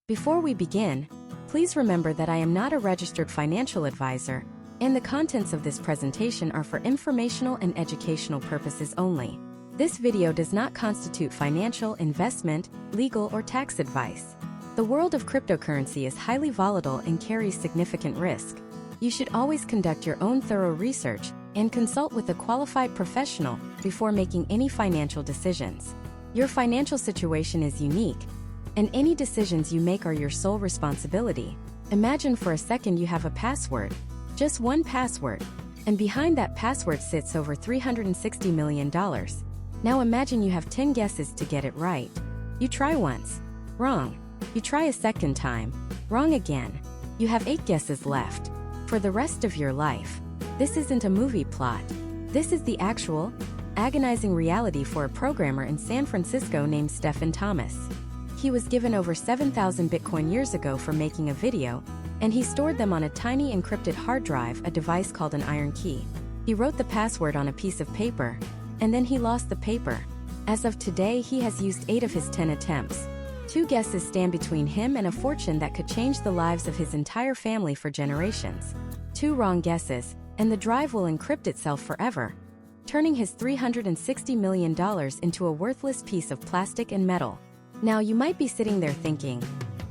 Before we begin, please remember that I am not a registered financial advisor, and the contents of this presentation are for informational and educational purposes only. This video does not constitute financial, investment, legal, or tax advice. The world of cryptocurrency is highly volatile and carries significant risk. You should always conduct your own thorough research and consult with a qualified professional before making any financial decisions. Your financial situation is unique, and any decisions you make are your sole responsibility. Imagine for a second you have a password, just one password, and behind that password sits over $360 million. Now imagine you have 10 guesses to get it right. You try once, wrong. You try a second time, wrong again. You have 8 guesses left. For the rest of your life. This isn't a movie plot. This is the actual, agonizing reality for a programmer in San Francisco named Stephen Thomas. He was given over 7,000 Bitcoin years ago for making a video, and he stored them on a tiny encrypted hard drive, a device called an iron key. He wrote the password on a piece of paper, and then he lost the paper. As of today, he has used 8 of his 10 attempts. 2 guesses stand between him and a fortune that could change the lives of his entire family for generations. 2 wrong guesses, and the drive will encrypt itself forever, turning his $360 million into a worthless piece of plastic and metal. Now you might be sitting there thinking,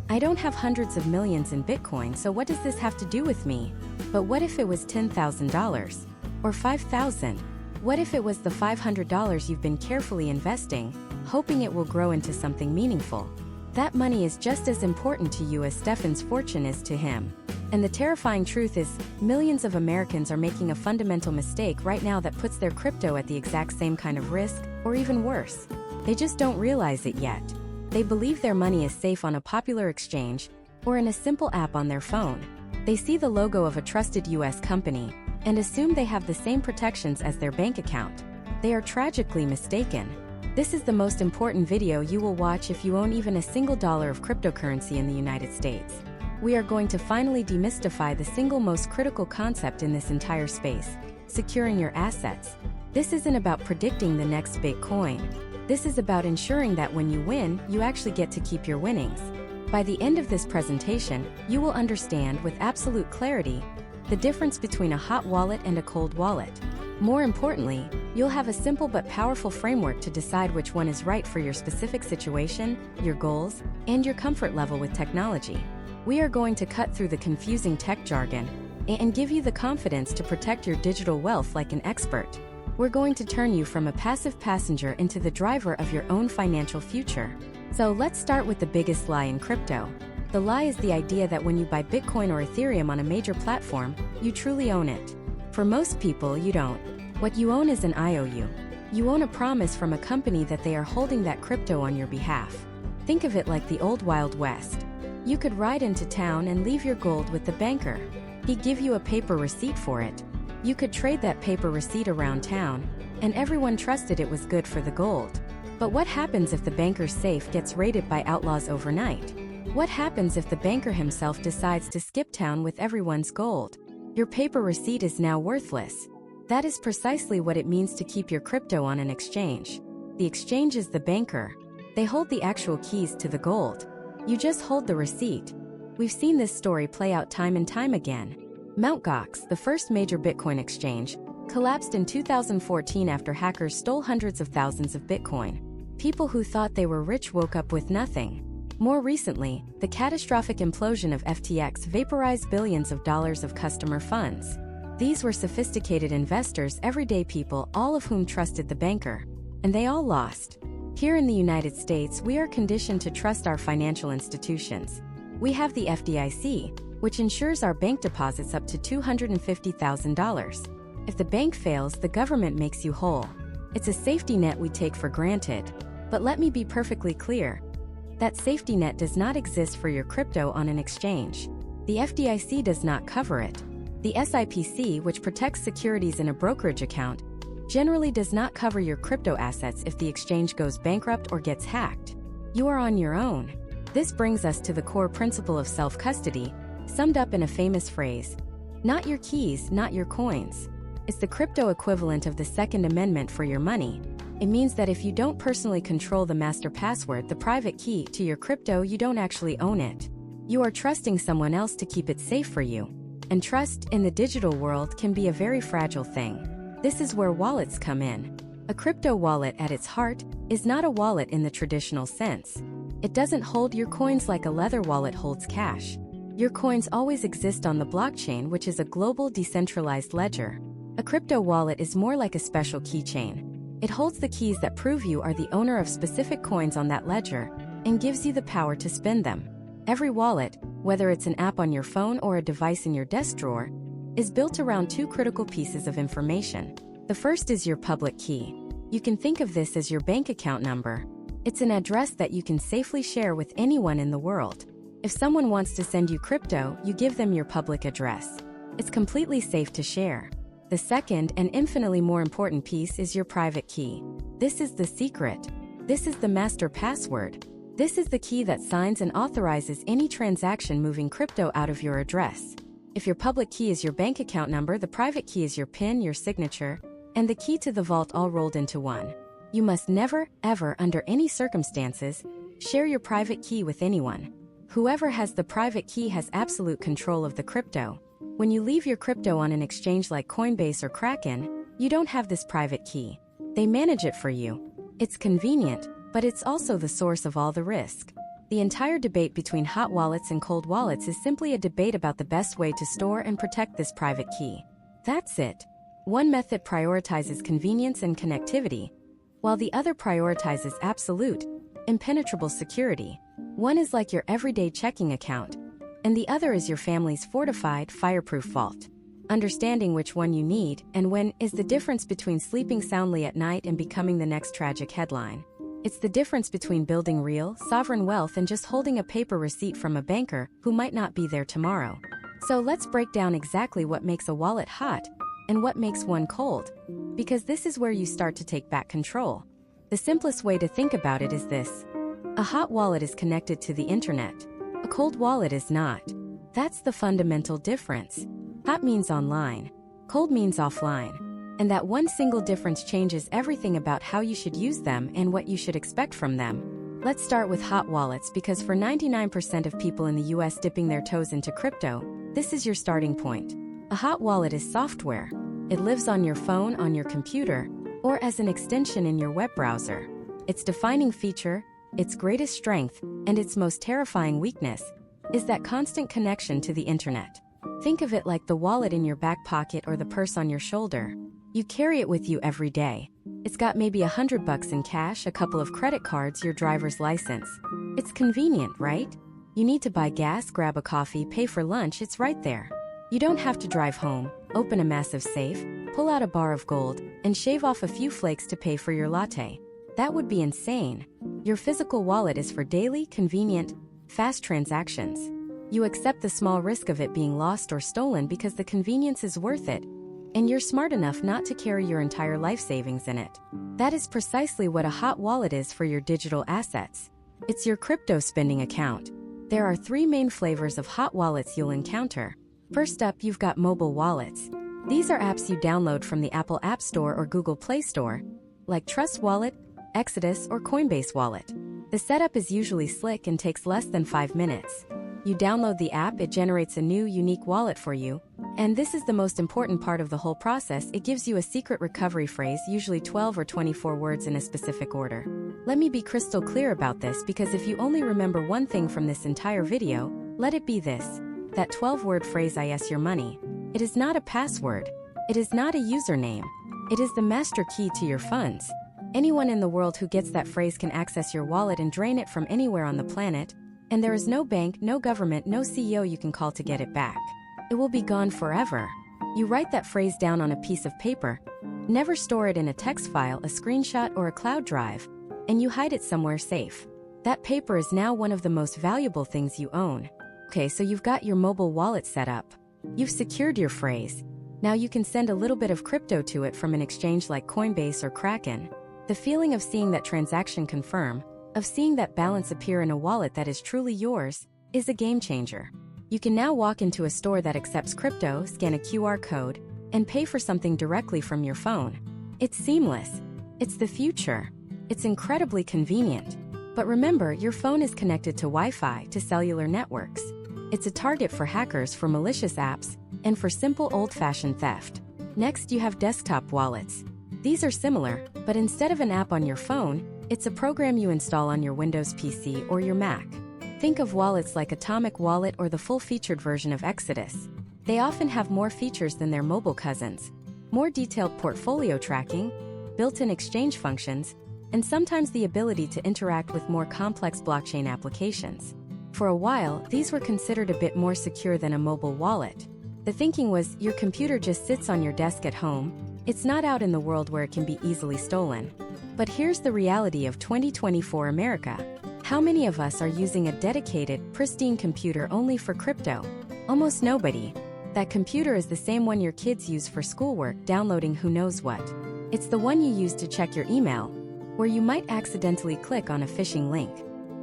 I don't have hundreds of millions in Bitcoin, so what does this have to do with me? But what if it was $10,000? Or $5,000? What if it was the $500 you've been carefully investing, hoping it will grow into something meaningful? That money is just as important to you as Stephen's fortune is to him. And the terrifying truth is, millions of Americans are making a fundamental mistake right now that puts their crypto at the exact same kind of risk, or even worse. They just don't realize it yet. They believe their money is safe on a popular exchange, or in a simple app on their phone. They see the logo of a trusted US company, and assume they have the same protections as their bank account. They are tragically mistaken. This is the most important video you will watch if you own even a single dollar of cryptocurrency in the United States. We are going to finally demystify the single most critical concept in this entire space: securing your assets. This isn't about predicting the next big coin. This is about ensuring that when you win, you actually get to keep your winnings. By the end of this presentation, you will understand with absolute clarity the difference between a hot wallet and a cold wallet. More importantly, you'll have a simple but powerful framework to decide which one is right for your specific situation, your goals, and your comfort level with technology. We are going to cut through the confusing tech jargon and give you the confidence to protect your digital wealth like an expert. We're going to turn you from a passive passenger into the driver of your own financial future. So let's start with the biggest lie in crypto. The lie is the idea that when you buy Bitcoin or Ethereum on a major platform, you truly own it. For most people, you don't. What you own is an IOU. You own a promise from a company that they are holding that crypto on your behalf. Think of it like the old Wild West. You could ride into town and leave your gold with the banker. He'd give you a paper receipt for it. You could trade that paper receipt around town, and everyone trusted it was good for the gold. But what happens if the banker's safe gets raided by outlaws overnight? What happens if the banker himself decides to skip town with everyone's gold? Your paper receipt is now worthless. That is precisely what it means to keep your crypto on an exchange. The exchange is the banker. They hold the actual keys to the gold. You just hold the receipt. We've seen this story play out time and time again. Mt. Gox, the first major Bitcoin exchange, collapsed in 2014 after hackers stole hundreds of thousands of Bitcoin. People who thought they were rich woke up with nothing. More recently, the catastrophic implosion of FTX vaporized billions of dollars of customer funds. These were sophisticated investors, everyday people, all of whom trusted the banker. And they all lost. Here in the United States, we are conditioned to trust our financial institutions. We have the FDIC, which ensures our bank deposits up to $250,000. If the bank fails, the government makes you whole. It's a safety net we take for granted. But let me be perfectly clear. That safety net does not exist for your crypto on an exchange. The FDIC does not cover it. The SIPC, which protects securities in a brokerage account, generally does not cover your crypto assets if the exchange goes bankrupt or gets hacked. You are on your own. This brings us to the core principle of self-custody, summed up in a famous phrase: not your keys, not your coins. It's the crypto equivalent of the Second Amendment for your money. It means that if you don't personally control the master password, the private key to your crypto, you don't actually own it. You are trusting someone else to keep it safe for you. And trust in the digital world can be a very fragile thing. This is where wallets come in. A crypto wallet at its heart is not a wallet in the traditional sense. It doesn't hold your coins like a leather wallet holds cash. Your coins always exist on the blockchain, which is a global decentralized ledger. A crypto wallet is more like a special keychain. It holds the keys that prove you are the owner of specific coins on that ledger and gives you the power to spend them. Every wallet, whether it's an app on your phone or a device in your desk drawer, is built around two critical pieces of information. The first is your public key. You can think of this as your bank account number. It's an address that you can safely share with anyone in the world. If someone wants to send you crypto, you give them your public address. It's completely safe to share. The second and infinitely more important piece is your private key. This is the secret. This is the master password. This is the key that signs and authorizes any transaction moving crypto out of your address. If your public key is your bank account number, the private key is your PIN, your signature, and the key to the vault all rolled into one. You must never, ever, under any circumstances, share your private key with anyone. Whoever has the private key has absolute control of the crypto. When you leave your crypto on an exchange like Coinbase or Kraken, you don't have this private key. They manage it for you. It's convenient, but it's also the source of all the risk. The entire debate between hot wallets and cold wallets is simply a debate about the best way to store and protect this private key. That's it. One method prioritizes convenience and connectivity, while the other prioritizes absolute, impenetrable security. One is like your everyday checking account, and the other is your family's fortified, fireproof vault. Understanding which one you need and when is the difference between sleeping soundly at night and becoming the next tragic headline. It's the difference between building real, sovereign wealth and just holding a paper receipt from a banker who might not be there tomorrow. So let's break down exactly what makes a wallet hot and what makes one cold, because this is where you start to take back control. The simplest way to think about it is this. A hot wallet is connected to the internet. A cold wallet is not. That's the fundamental difference. Hot means online. Cold means offline. And that one single difference changes everything about how you should use them and what you should expect from them. Let's start with hot wallets, because for 99% of people in the US dipping their toes into crypto, this is your starting point. A hot wallet is software. It lives on your phone, on your computer, or as an extension in your web browser. Its defining feature, its greatest strength, and its most terrifying weakness is that constant connection to the internet. Think of it like the wallet in your back pocket or the purse on your shoulder. You carry it with you every day. It's got maybe $100 in cash, a couple of credit cards, your driver's license. It's convenient, right? You need to buy gas, grab a coffee, pay for lunch, it's right there. You don't have to drive home, open a massive safe, pull out a bar of gold, and shave off a few flakes to pay for your latte. That would be insane. Your physical wallet is for daily, convenient, fast transactions. You accept the small risk of it being lost or stolen because the convenience is worth it, and you're smart enough not to carry your entire life savings in it. That is precisely what a hot wallet is for your digital assets. It's your crypto spending account. There are three main flavors of hot wallets you'll encounter. First up, you've got mobile wallets. These are apps you download from the Apple App Store or Google Play Store, like Trust Wallet, Exodus, or Coinbase Wallet. The setup is usually slick and takes less than 5 minutes. You download the app, it generates a new, unique wallet for you. And this is the most important part of the whole process. It gives you a secret recovery phrase, usually 12 or 24 words in a specific order. Let me be crystal clear about this, because if you only remember one thing from this entire video, let it be this. That 12-word phrase, I your money. It is not a password. It is not a username. It is the master key to your funds. Anyone in the world who gets that phrase can access your wallet and drain it from anywhere on the planet, and there is no bank, no government, no CEO you can call to get it back. It will be gone forever. You write that phrase down on a piece of paper, never store it in a text file, a screenshot, or a cloud drive, and you hide it somewhere safe. That paper is now one of the most valuable things you own. Okay, so you've got your mobile wallet set up. You've secured your phrase. Now you can send a little bit of crypto to it from an exchange like Coinbase or Kraken. The feeling of seeing that transaction confirm, of seeing that balance appear in a wallet that is truly yours, is a game changer. You can now walk into a store that accepts crypto, scan a QR code, and pay for something directly from your phone. It's seamless. It's the future. It's incredibly convenient. But remember, your phone is connected to Wi-Fi, to cellular networks. It's a target for hackers, for malicious apps, and for simple old-fashioned theft. Next, you have desktop wallets. These are similar, but instead of an app on your phone, it's a program you install on your Windows PC or your Mac. Think of wallets like Atomic Wallet or the full-featured version of Exodus. They often have more features than their mobile cousins. More detailed portfolio tracking, built-in exchange functions, and sometimes the ability to interact with more complex blockchain applications. For a while, these were considered a bit more secure than a mobile wallet. The thinking was, your computer just sits on your desk at home, it's not out in the world where it can be easily stolen. But here's the reality of 2024 America. How many of us are using a dedicated, pristine computer only for crypto? Almost nobody. That computer is the same one your kids use for schoolwork, downloading who knows what. It's the one you use to check your email, where you might accidentally click on a phishing link.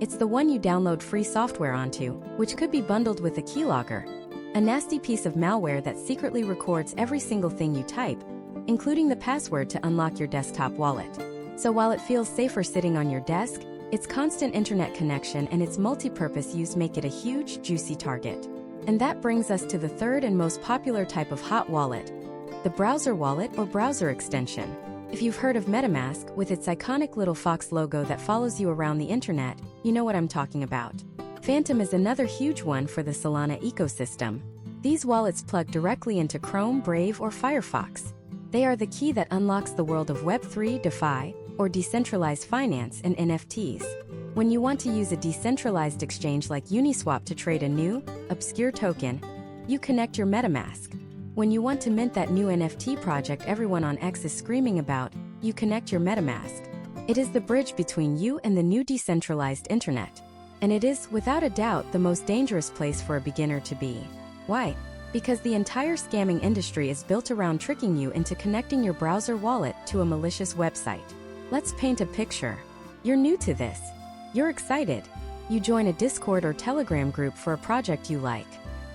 It's the one you download free software onto, which could be bundled with a keylogger, a nasty piece of malware that secretly records every single thing you type, including the password to unlock your desktop wallet. So while it feels safer sitting on your desk, its constant internet connection and its multi-purpose use make it a huge, juicy target. And that brings us to the third and most popular type of hot wallet, the browser wallet or browser extension. If you've heard of MetaMask, with its iconic little fox logo that follows you around the internet, you know what I'm talking about. Phantom is another huge one for the Solana ecosystem. These wallets plug directly into Chrome, Brave, or Firefox. They are the key that unlocks the world of Web3, DeFi, or decentralized finance and NFTs. When you want to use a decentralized exchange like Uniswap to trade a new, obscure token, you connect your MetaMask. When you want to mint that new NFT project everyone on X is screaming about, you connect your MetaMask. It is the bridge between you and the new decentralized internet. And it is, without a doubt, the most dangerous place for a beginner to be. Why? Because the entire scamming industry is built around tricking you into connecting your browser wallet to a malicious website. Let's paint a picture. You're new to this. You're excited. You join a Discord or Telegram group for a project you like.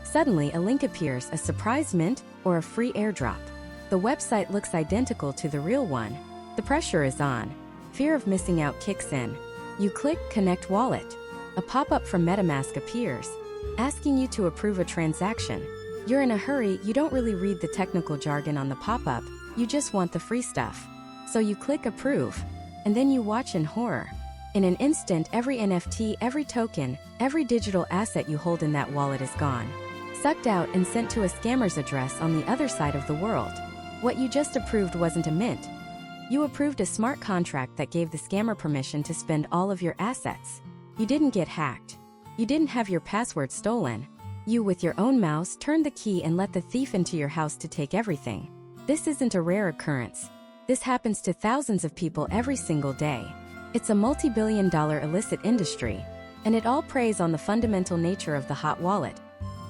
Suddenly, a link appears, a surprise mint, or a free airdrop. The website looks identical to the real one. The pressure is on. Fear of missing out kicks in. You click Connect Wallet. A pop-up from MetaMask appears, asking you to approve a transaction. You're in a hurry, you don't really read the technical jargon on the pop-up, you just want the free stuff. So you click Approve, and then you watch in horror. In an instant, every NFT, every token, every digital asset you hold in that wallet is gone. Sucked out and sent to a scammer's address on the other side of the world. What you just approved wasn't a mint. You approved a smart contract that gave the scammer permission to spend all of your assets. You didn't get hacked. You didn't have your password stolen. You, with your own mouse, turned the key and let the thief into your house to take everything. This isn't a rare occurrence. This happens to thousands of people every single day. It's a multi-billion-dollar illicit industry, and it all preys on the fundamental nature of the hot wallet.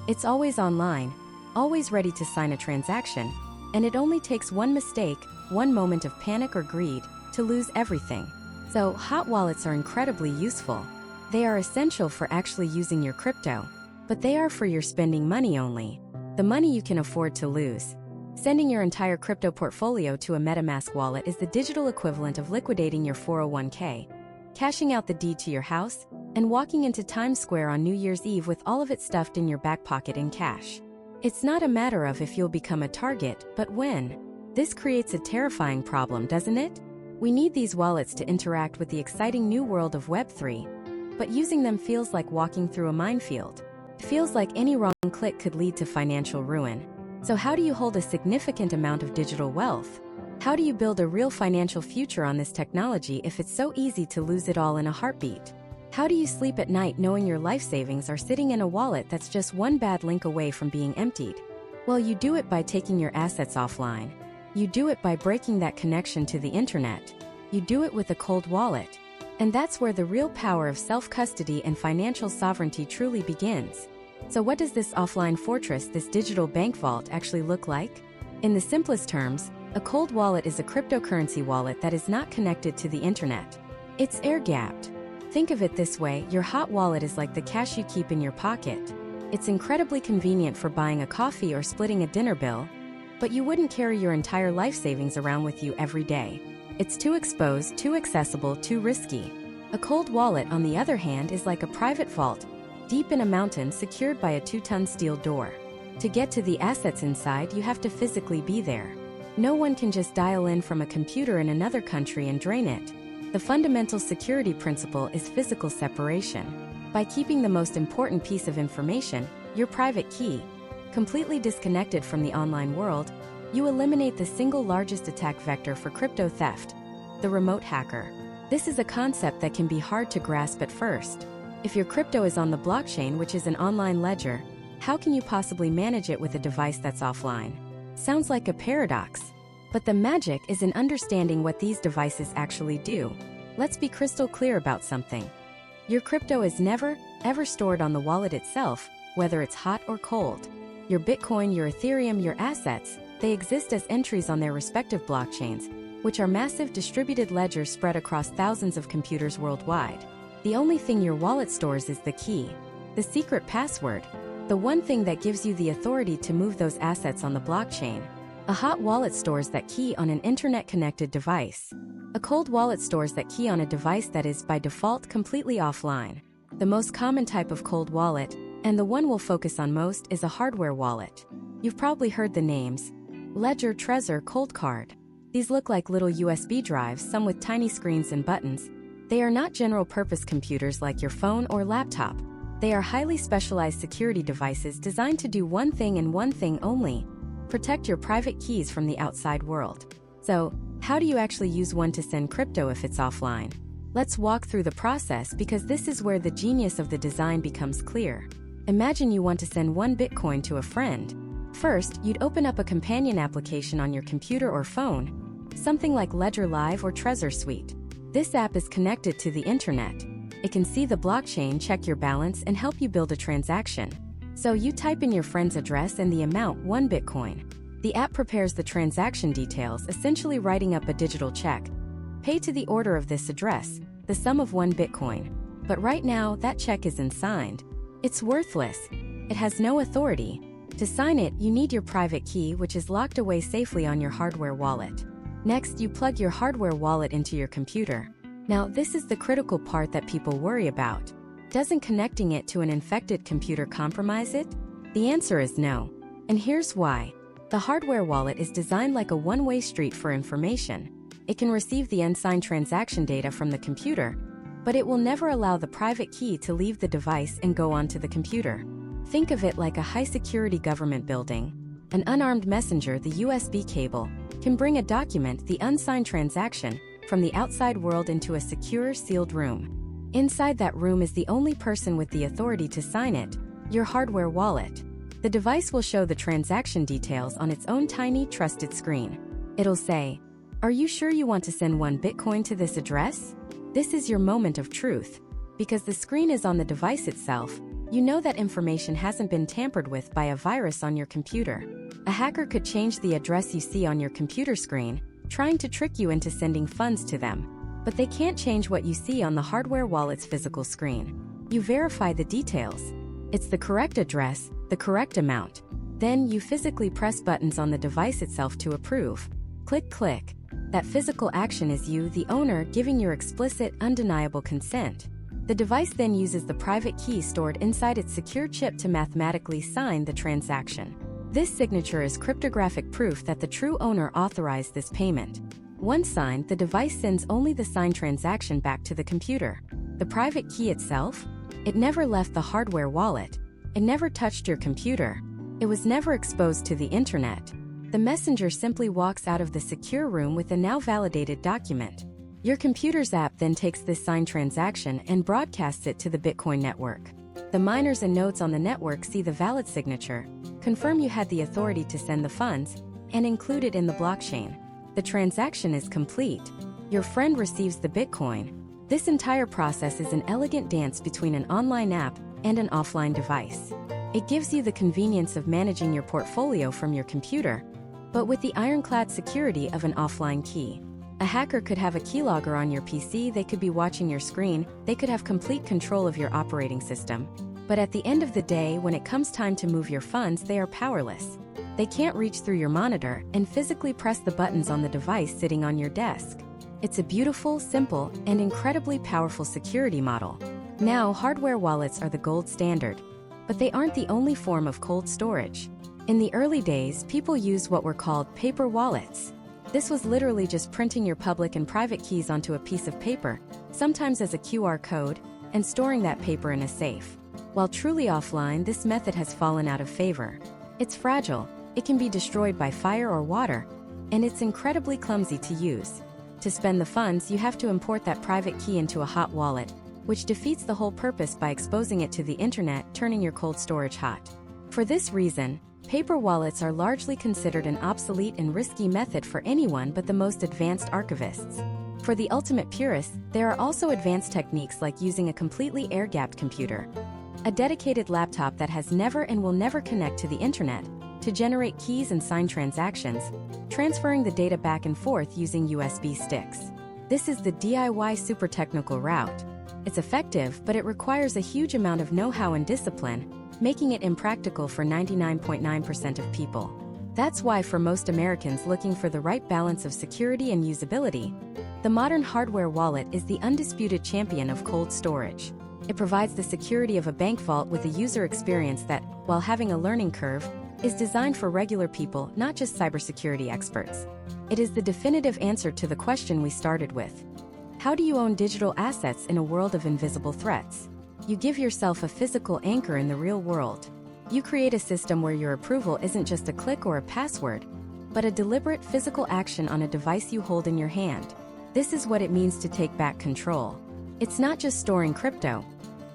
It's always online, always ready to sign a transaction, and it only takes one mistake, one moment of panic or greed, to lose everything. So, hot wallets are incredibly useful. They are essential for actually using your crypto, but they are for your spending money only, the money you can afford to lose. Sending your entire crypto portfolio to a MetaMask wallet is the digital equivalent of liquidating your 401k, cashing out the deed to your house, and walking into Times Square on New Year's Eve with all of it stuffed in your back pocket in cash. It's not a matter of if you'll become a target, but when. This creates a terrifying problem, doesn't it? We need these wallets to interact with the exciting new world of Web3, but using them feels like walking through a minefield. It feels like any wrong click could lead to financial ruin. So how do you hold a significant amount of digital wealth? How do you build a real financial future on this technology if it's so easy to lose it all in a heartbeat? How do you sleep at night knowing your life savings are sitting in a wallet that's just one bad link away from being emptied? Well, you do it by taking your assets offline. You do it by breaking that connection to the internet. You do it with a cold wallet. And that's where the real power of self-custody and financial sovereignty truly begins. So what does this offline fortress, this digital bank vault, actually look like? In the simplest terms, a cold wallet is a cryptocurrency wallet that is not connected to the internet. It's air-gapped. Think of it this way, your hot wallet is like the cash you keep in your pocket. It's incredibly convenient for buying a coffee or splitting a dinner bill, but you wouldn't carry your entire life savings around with you every day. It's too exposed, too accessible, too risky. A cold wallet, on the other hand, is like a private vault, deep in a mountain secured by a 2-ton steel door. To get to the assets inside, you have to physically be there. No one can just dial in from a computer in another country and drain it. The fundamental security principle is physical separation. By keeping the most important piece of information, your private key, completely disconnected from the online world, you eliminate the single largest attack vector for crypto theft, the remote hacker. This is a concept that can be hard to grasp at first. If your crypto is on the blockchain, which is an online ledger, how can you possibly manage it with a device that's offline? Sounds like a paradox. But the magic is in understanding what these devices actually do. Let's be crystal clear about something. Your crypto is never, ever stored on the wallet itself, whether it's hot or cold. Your Bitcoin, your Ethereum, your assets, they exist as entries on their respective blockchains, which are massive distributed ledgers spread across thousands of computers worldwide. The only thing your wallet stores is the key, the secret password, the one thing that gives you the authority to move those assets on the blockchain. A hot wallet stores that key on an internet-connected device. A cold wallet stores that key on a device that is, by default, completely offline. The most common type of cold wallet, and the one we'll focus on most, is a hardware wallet. You've probably heard the names: Ledger, Trezor, Cold Card. These look like little USB drives, some with tiny screens and buttons. They are not general-purpose computers like your phone or laptop. They are highly specialized security devices designed to do one thing and one thing only: protect your private keys from the outside world. So, how do you actually use one to send crypto if it's offline? Let's walk through the process, because this is where the genius of the design becomes clear. Imagine you want to send 1 Bitcoin to a friend. First, you'd open up a companion application on your computer or phone, something like Ledger Live or Trezor Suite. This app is connected to the internet. It can see the blockchain, check your balance, and help you build a transaction. So you type in your friend's address and the amount, 1 Bitcoin. The app prepares the transaction details, essentially writing up a digital check. Pay to the order of this address, the sum of 1 Bitcoin. But right now, that check isn't signed. It's worthless. It has no authority. To sign it, you need your private key, which is locked away safely on your hardware wallet. Next, you plug your hardware wallet into your computer. Now, this is the critical part that people worry about. Doesn't connecting it to an infected computer compromise it? The answer is no. And here's why. The hardware wallet is designed like a one-way street for information. It can receive the unsigned transaction data from the computer, but it will never allow the private key to leave the device and go onto the computer. Think of it like a high-security government building. An unarmed messenger, the USB cable, can bring a document, the unsigned transaction, from the outside world into a secure, sealed room. Inside that room is the only person with the authority to sign it, your hardware wallet. The device will show the transaction details on its own tiny, trusted screen. It'll say, "Are you sure you want to send 1 Bitcoin to this address?" This is your moment of truth. Because the screen is on the device itself, you know that information hasn't been tampered with by a virus on your computer. A hacker could change the address you see on your computer screen, trying to trick you into sending funds to them. But they can't change what you see on the hardware wallet's physical screen. You verify the details. It's the correct address, the correct amount. Then you physically press buttons on the device itself to approve. Click, click. That physical action is you, the owner, giving your explicit, undeniable consent. The device then uses the private key stored inside its secure chip to mathematically sign the transaction. This signature is cryptographic proof that the true owner authorized this payment. Once signed, the device sends only the signed transaction back to the computer. The private key itself? It never left the hardware wallet. It never touched your computer. It was never exposed to the internet. The messenger simply walks out of the secure room with a now validated document. Your computer's app then takes this signed transaction and broadcasts it to the Bitcoin network. The miners and nodes on the network see the valid signature, confirm you had the authority to send the funds, and include it in the blockchain. The transaction is complete. Your friend receives the Bitcoin. This entire process is an elegant dance between an online app and an offline device. It gives you the convenience of managing your portfolio from your computer, but with the ironclad security of an offline key. A hacker could have a keylogger on your PC, they could be watching your screen, they could have complete control of your operating system. But at the end of the day, when it comes time to move your funds, they are powerless. They can't reach through your monitor and physically press the buttons on the device sitting on your desk. It's a beautiful, simple, and incredibly powerful security model. Now, hardware wallets are the gold standard, but they aren't the only form of cold storage. In the early days, people used what were called paper wallets. This was literally just printing your public and private keys onto a piece of paper, sometimes as a QR code, and storing that paper in a safe. While truly offline, this method has fallen out of favor. It's fragile, it can be destroyed by fire or water, and it's incredibly clumsy to use. To spend the funds, you have to import that private key into a hot wallet, which defeats the whole purpose by exposing it to the internet, turning your cold storage hot. For this reason, paper wallets are largely considered an obsolete and risky method for anyone but the most advanced archivists. For the ultimate purists, there are also advanced techniques like using a completely air-gapped computer, a dedicated laptop that has never and will never connect to the internet, to generate keys and sign transactions, transferring the data back and forth using USB sticks. This is the DIY super technical route. It's effective, but it requires a huge amount of know-how and discipline, making it impractical for 99.9% of people. That's why for most Americans looking for the right balance of security and usability, the modern hardware wallet is the undisputed champion of cold storage. It provides the security of a bank vault with a user experience that, while having a learning curve, is designed for regular people, not just cybersecurity experts. It is the definitive answer to the question we started with. How do you own digital assets in a world of invisible threats? You give yourself a physical anchor in the real world. You create a system where your approval isn't just a click or a password, but a deliberate physical action on a device you hold in your hand. This is what it means to take back control. It's not just storing crypto.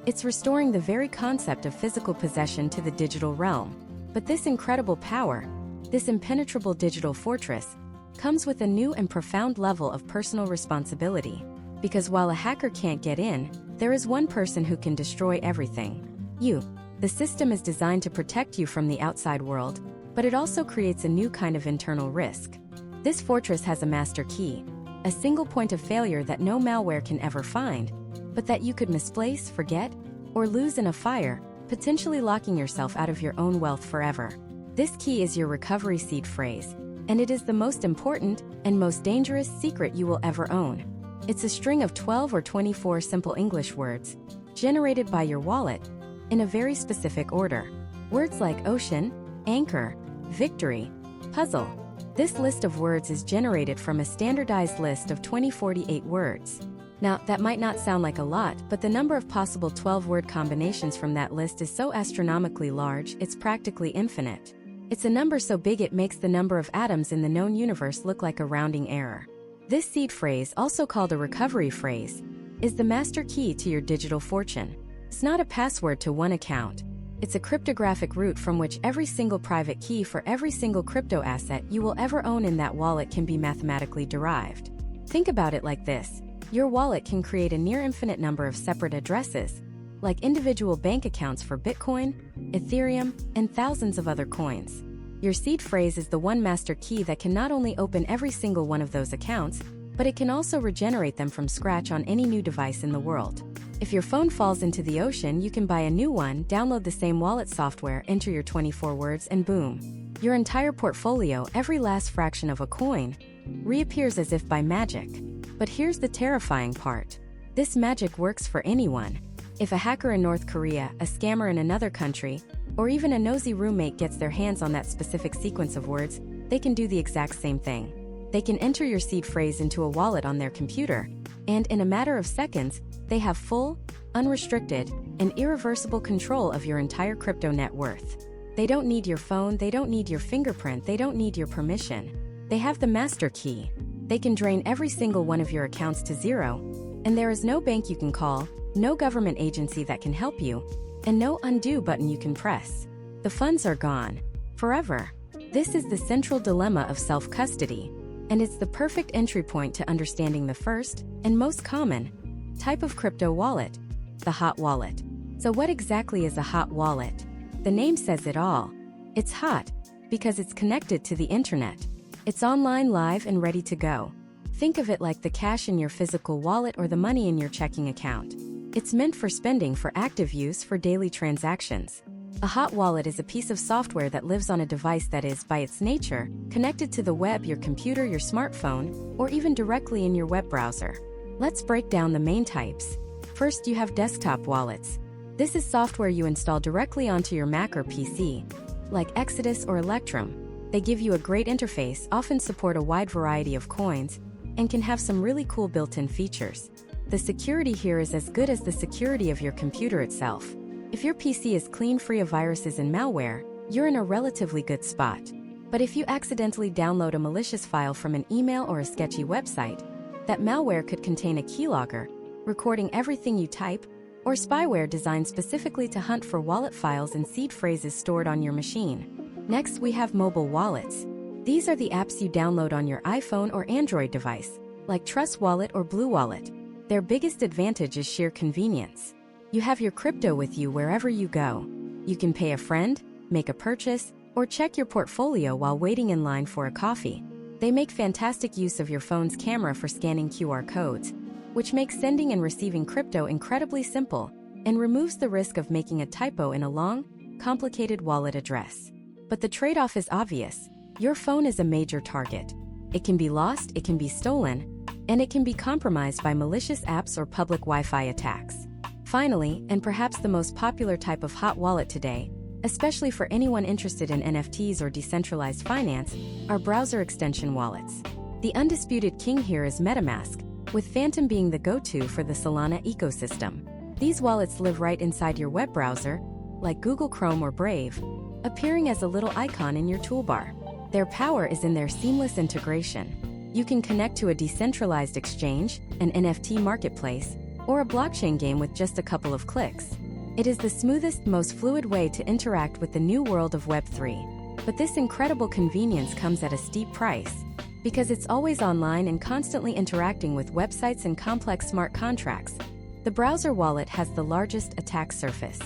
It's restoring the very concept of physical possession to the digital realm. But this incredible power, this impenetrable digital fortress, comes with a new and profound level of personal responsibility. Because while a hacker can't get in, there is one person who can destroy everything. You. The system is designed to protect you from the outside world, but it also creates a new kind of internal risk. This fortress has a master key, a single point of failure that no malware can ever find, but that you could misplace, forget, or lose in a fire, potentially locking yourself out of your own wealth forever. This key is your recovery seed phrase, and it is the most important and most dangerous secret you will ever own. It's a string of 12 or 24 simple English words, generated by your wallet, in a very specific order. Words like ocean, anchor, victory, puzzle. This list of words is generated from a standardized list of 2048 words. Now, that might not sound like a lot, but the number of possible 12-word combinations from that list is so astronomically large, it's practically infinite. It's a number so big it makes the number of atoms in the known universe look like a rounding error. This seed phrase, also called a recovery phrase, is the master key to your digital fortune. It's not a password to one account. It's a cryptographic root from which every single private key for every single crypto asset you will ever own in that wallet can be mathematically derived. Think about it like this. Your wallet can create a near-infinite number of separate addresses, like individual bank accounts for Bitcoin, Ethereum, and thousands of other coins. Your seed phrase is the one master key that can not only open every single one of those accounts, but it can also regenerate them from scratch on any new device in the world. If your phone falls into the ocean, you can buy a new one, download the same wallet software, enter your 24 words, and boom. Your entire portfolio, every last fraction of a coin, reappears as if by magic. But here's the terrifying part. This magic works for anyone. If a hacker in North Korea, a scammer in another country, or even a nosy roommate gets their hands on that specific sequence of words, they can do the exact same thing. They can enter your seed phrase into a wallet on their computer, and in a matter of seconds, they have full, unrestricted, and irreversible control of your entire crypto net worth. They don't need your phone, they don't need your fingerprint, they don't need your permission. They have the master key. They can drain every single one of your accounts to zero, and there is no bank you can call, no government agency that can help you, and no undo button you can press. The funds are gone. Forever. This is the central dilemma of self-custody, and it's the perfect entry point to understanding the first, and most common, type of crypto wallet, the hot wallet. So what exactly is a hot wallet? The name says it all. It's hot, because it's connected to the internet. It's online, live, and ready to go. Think of it like the cash in your physical wallet or the money in your checking account. It's meant for spending, for active use, for daily transactions. A hot wallet is a piece of software that lives on a device that is, by its nature, connected to the web, your computer, your smartphone, or even directly in your web browser. Let's break down the main types. First, you have desktop wallets. This is software you install directly onto your Mac or PC, like Exodus or Electrum. They give you a great interface, often support a wide variety of coins, and can have some really cool built-in features. The security here is as good as the security of your computer itself. If your PC is clean, free of viruses and malware, you're in a relatively good spot. But if you accidentally download a malicious file from an email or a sketchy website, that malware could contain a keylogger, recording everything you type, or spyware designed specifically to hunt for wallet files and seed phrases stored on your machine. Next, we have mobile wallets. These are the apps you download on your iPhone or Android device, like Trust Wallet or Blue Wallet. Their biggest advantage is sheer convenience. You have your crypto with you wherever you go. You can pay a friend, make a purchase, or check your portfolio while waiting in line for a coffee. They make fantastic use of your phone's camera for scanning QR codes, which makes sending and receiving crypto incredibly simple and removes the risk of making a typo in a long, complicated wallet address. But the trade-off is obvious. Your phone is a major target. It can be lost, it can be stolen, and it can be compromised by malicious apps or public Wi-Fi attacks. Finally, and perhaps the most popular type of hot wallet today, especially for anyone interested in NFTs or decentralized finance, are browser extension wallets. The undisputed king here is MetaMask, with Phantom being the go-to for the Solana ecosystem. These wallets live right inside your web browser, like Google Chrome or Brave, appearing as a little icon in your toolbar. Their power is in their seamless integration. You can connect to a decentralized exchange, an NFT marketplace, or a blockchain game with just a couple of clicks. It is the smoothest, most fluid way to interact with the new world of Web3. But this incredible convenience comes at a steep price, because it's always online and constantly interacting with websites and complex smart contracts. The browser wallet has the largest attack surface.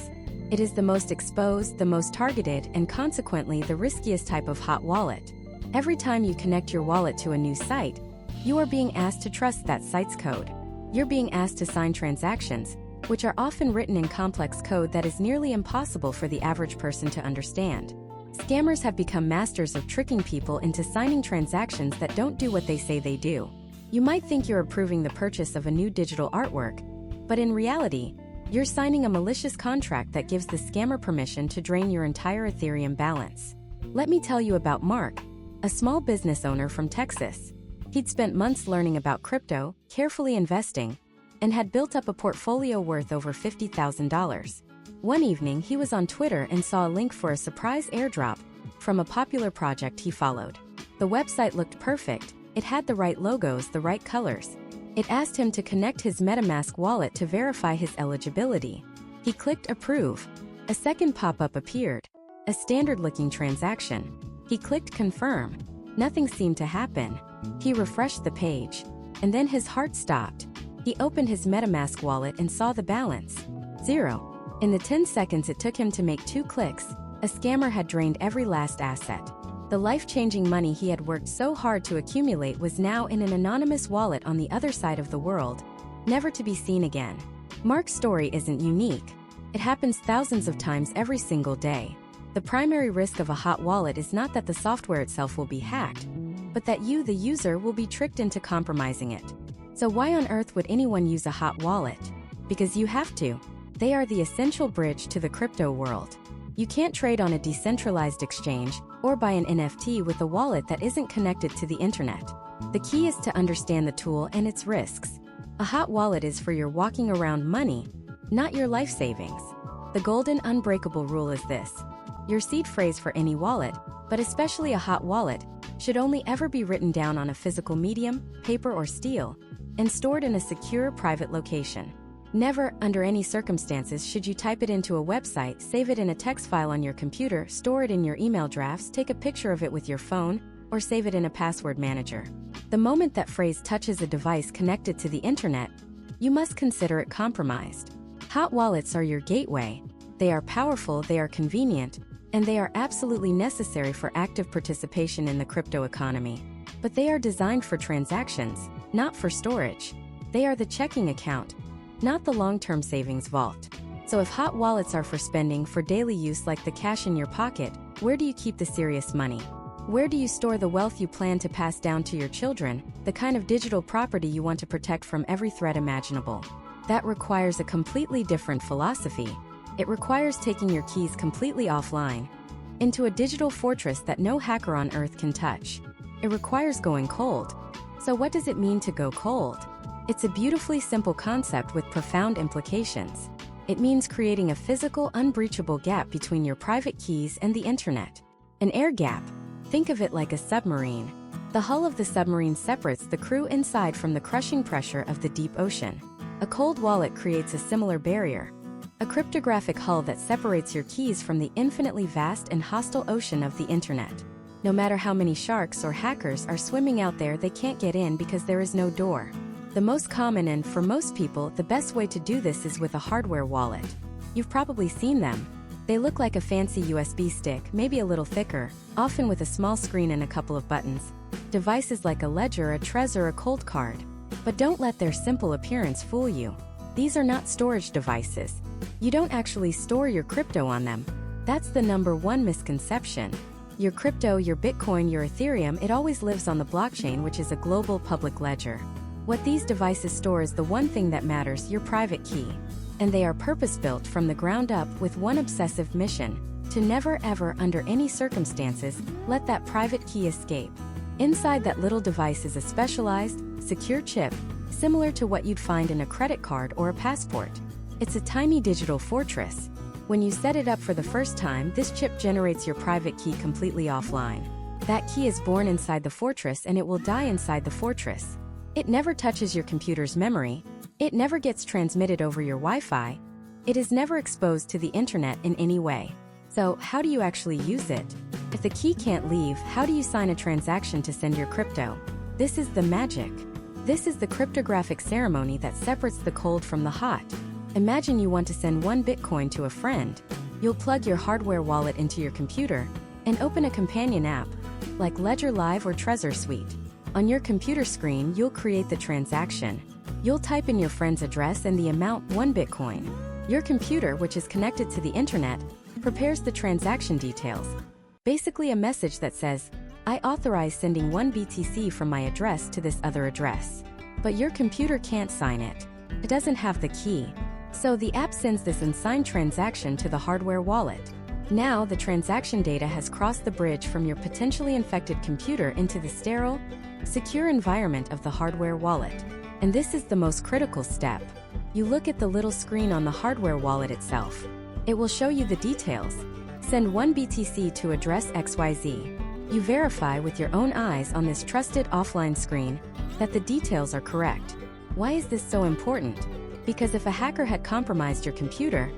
It is the most exposed, the most targeted, and consequently the riskiest type of hot wallet. Every time you connect your wallet to a new site, you are being asked to trust that site's code. You're being asked to sign transactions, which are often written in complex code that is nearly impossible for the average person to understand. Scammers have become masters of tricking people into signing transactions that don't do what they say they do. You might think you're approving the purchase of a new digital artwork, but in reality, you're signing a malicious contract that gives the scammer permission to drain your entire Ethereum balance. Let me tell you about Mark, a small business owner from Texas. He'd spent months learning about crypto, carefully investing, and had built up a portfolio worth over $50,000. One evening, he was on Twitter and saw a link for a surprise airdrop from a popular project he followed. The website looked perfect. It had the right logos, the right colors. It asked him to connect his MetaMask wallet to verify his eligibility. He clicked Approve. A second pop-up appeared, a standard-looking transaction. He clicked Confirm. Nothing seemed to happen. He refreshed the page, and then his heart stopped. He opened his MetaMask wallet and saw the balance. 0. In the 10 seconds it took him to make 2 clicks, a scammer had drained every last asset. The life-changing money he had worked so hard to accumulate was now in an anonymous wallet on the other side of the world, never to be seen again. Mark's story isn't unique. It happens thousands of times every single day. The primary risk of a hot wallet is not that the software itself will be hacked, but that you, the user, will be tricked into compromising it. So why on earth would anyone use a hot wallet? Because you have to. They are the essential bridge to the crypto world. You can't trade on a decentralized exchange or buy an NFT with a wallet that isn't connected to the internet. The key is to understand the tool and its risks. A hot wallet is for your walking around money, not your life savings. The golden unbreakable rule is this: your seed phrase for any wallet, but especially a hot wallet, should only ever be written down on a physical medium, paper or steel, and stored in a secure private location. Never, under any circumstances, should you type it into a website, save it in a text file on your computer, store it in your email drafts, take a picture of it with your phone, or save it in a password manager. The moment that phrase touches a device connected to the internet, you must consider it compromised. Hot wallets are your gateway. They are powerful, they are convenient, and they are absolutely necessary for active participation in the crypto economy. But they are designed for transactions, not for storage. They are the checking account, not the long-term savings vault. So if hot wallets are for spending for daily use like the cash in your pocket, where do you keep the serious money? Where do you store the wealth you plan to pass down to your children, the kind of digital property you want to protect from every threat imaginable? That requires a completely different philosophy. It requires taking your keys completely offline, into a digital fortress that no hacker on Earth can touch. It requires going cold. So what does it mean to go cold? It's a beautifully simple concept with profound implications. It means creating a physical, unbreachable gap between your private keys and the internet. An air gap. Think of it like a submarine. The hull of the submarine separates the crew inside from the crushing pressure of the deep ocean. A cold wallet creates a similar barrier. A cryptographic hull that separates your keys from the infinitely vast and hostile ocean of the internet. No matter how many sharks or hackers are swimming out there, they can't get in because there is no door. The most common and, for most people, the best way to do this is with a hardware wallet. You've probably seen them. They look like a fancy USB stick, maybe a little thicker, often with a small screen and a couple of buttons. Devices like a ledger, a Trezor, a cold card. But don't let their simple appearance fool you. These are not storage devices. You don't actually store your crypto on them. That's the number one misconception. Your crypto, your Bitcoin, your Ethereum, it always lives on the blockchain, which is a global public ledger. What these devices store is the one thing that matters, your private key. And they are purpose-built from the ground up with one obsessive mission: to never ever, under any circumstances, let that private key escape. Inside that little device is a specialized, secure chip, similar to what you'd find in a credit card or a passport. It's a tiny digital fortress. When you set it up for the first time, this chip generates your private key completely offline. That key is born inside the fortress and it will die inside the fortress. It never touches your computer's memory. It never gets transmitted over your Wi-Fi. It is never exposed to the internet in any way. So, how do you actually use it? If the key can't leave, how do you sign a transaction to send your crypto? This is the magic. This is the cryptographic ceremony that separates the cold from the hot. Imagine you want to send 1 Bitcoin to a friend. You'll plug your hardware wallet into your computer and open a companion app, like Ledger Live or Trezor Suite. On your computer screen, you'll create the transaction. You'll type in your friend's address and the amount, 1 Bitcoin. Your computer, which is connected to the internet, prepares the transaction details. Basically a message that says, I authorize sending 1 BTC from my address to this other address. But your computer can't sign it. It doesn't have the key. So the app sends this unsigned transaction to the hardware wallet. Now the transaction data has crossed the bridge from your potentially infected computer into the sterile, secure environment of the hardware wallet. And this is the most critical step. You look at the little screen on the hardware wallet itself. It will show you the details. Send 1 BTC to address XYZ. You verify with your own eyes on this trusted offline screen that the details are correct. Why is this so important? Because if a hacker had compromised your computer,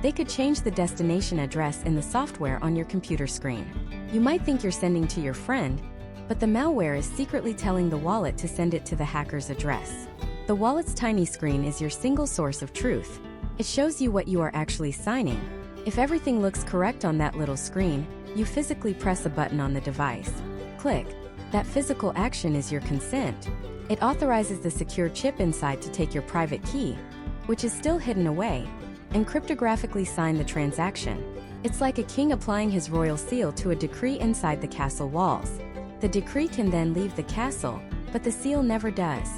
they could change the destination address in the software on your computer screen. You might think you're sending to your friend, but the malware is secretly telling the wallet to send it to the hacker's address. The wallet's tiny screen is your single source of truth. It shows you what you are actually signing. If everything looks correct on that little screen, you physically press a button on the device. Click. That physical action is your consent. It authorizes the secure chip inside to take your private key, which is still hidden away, and cryptographically sign the transaction. It's like a king applying his royal seal to a decree inside the castle walls. The decree can then leave the castle, but the seal never does.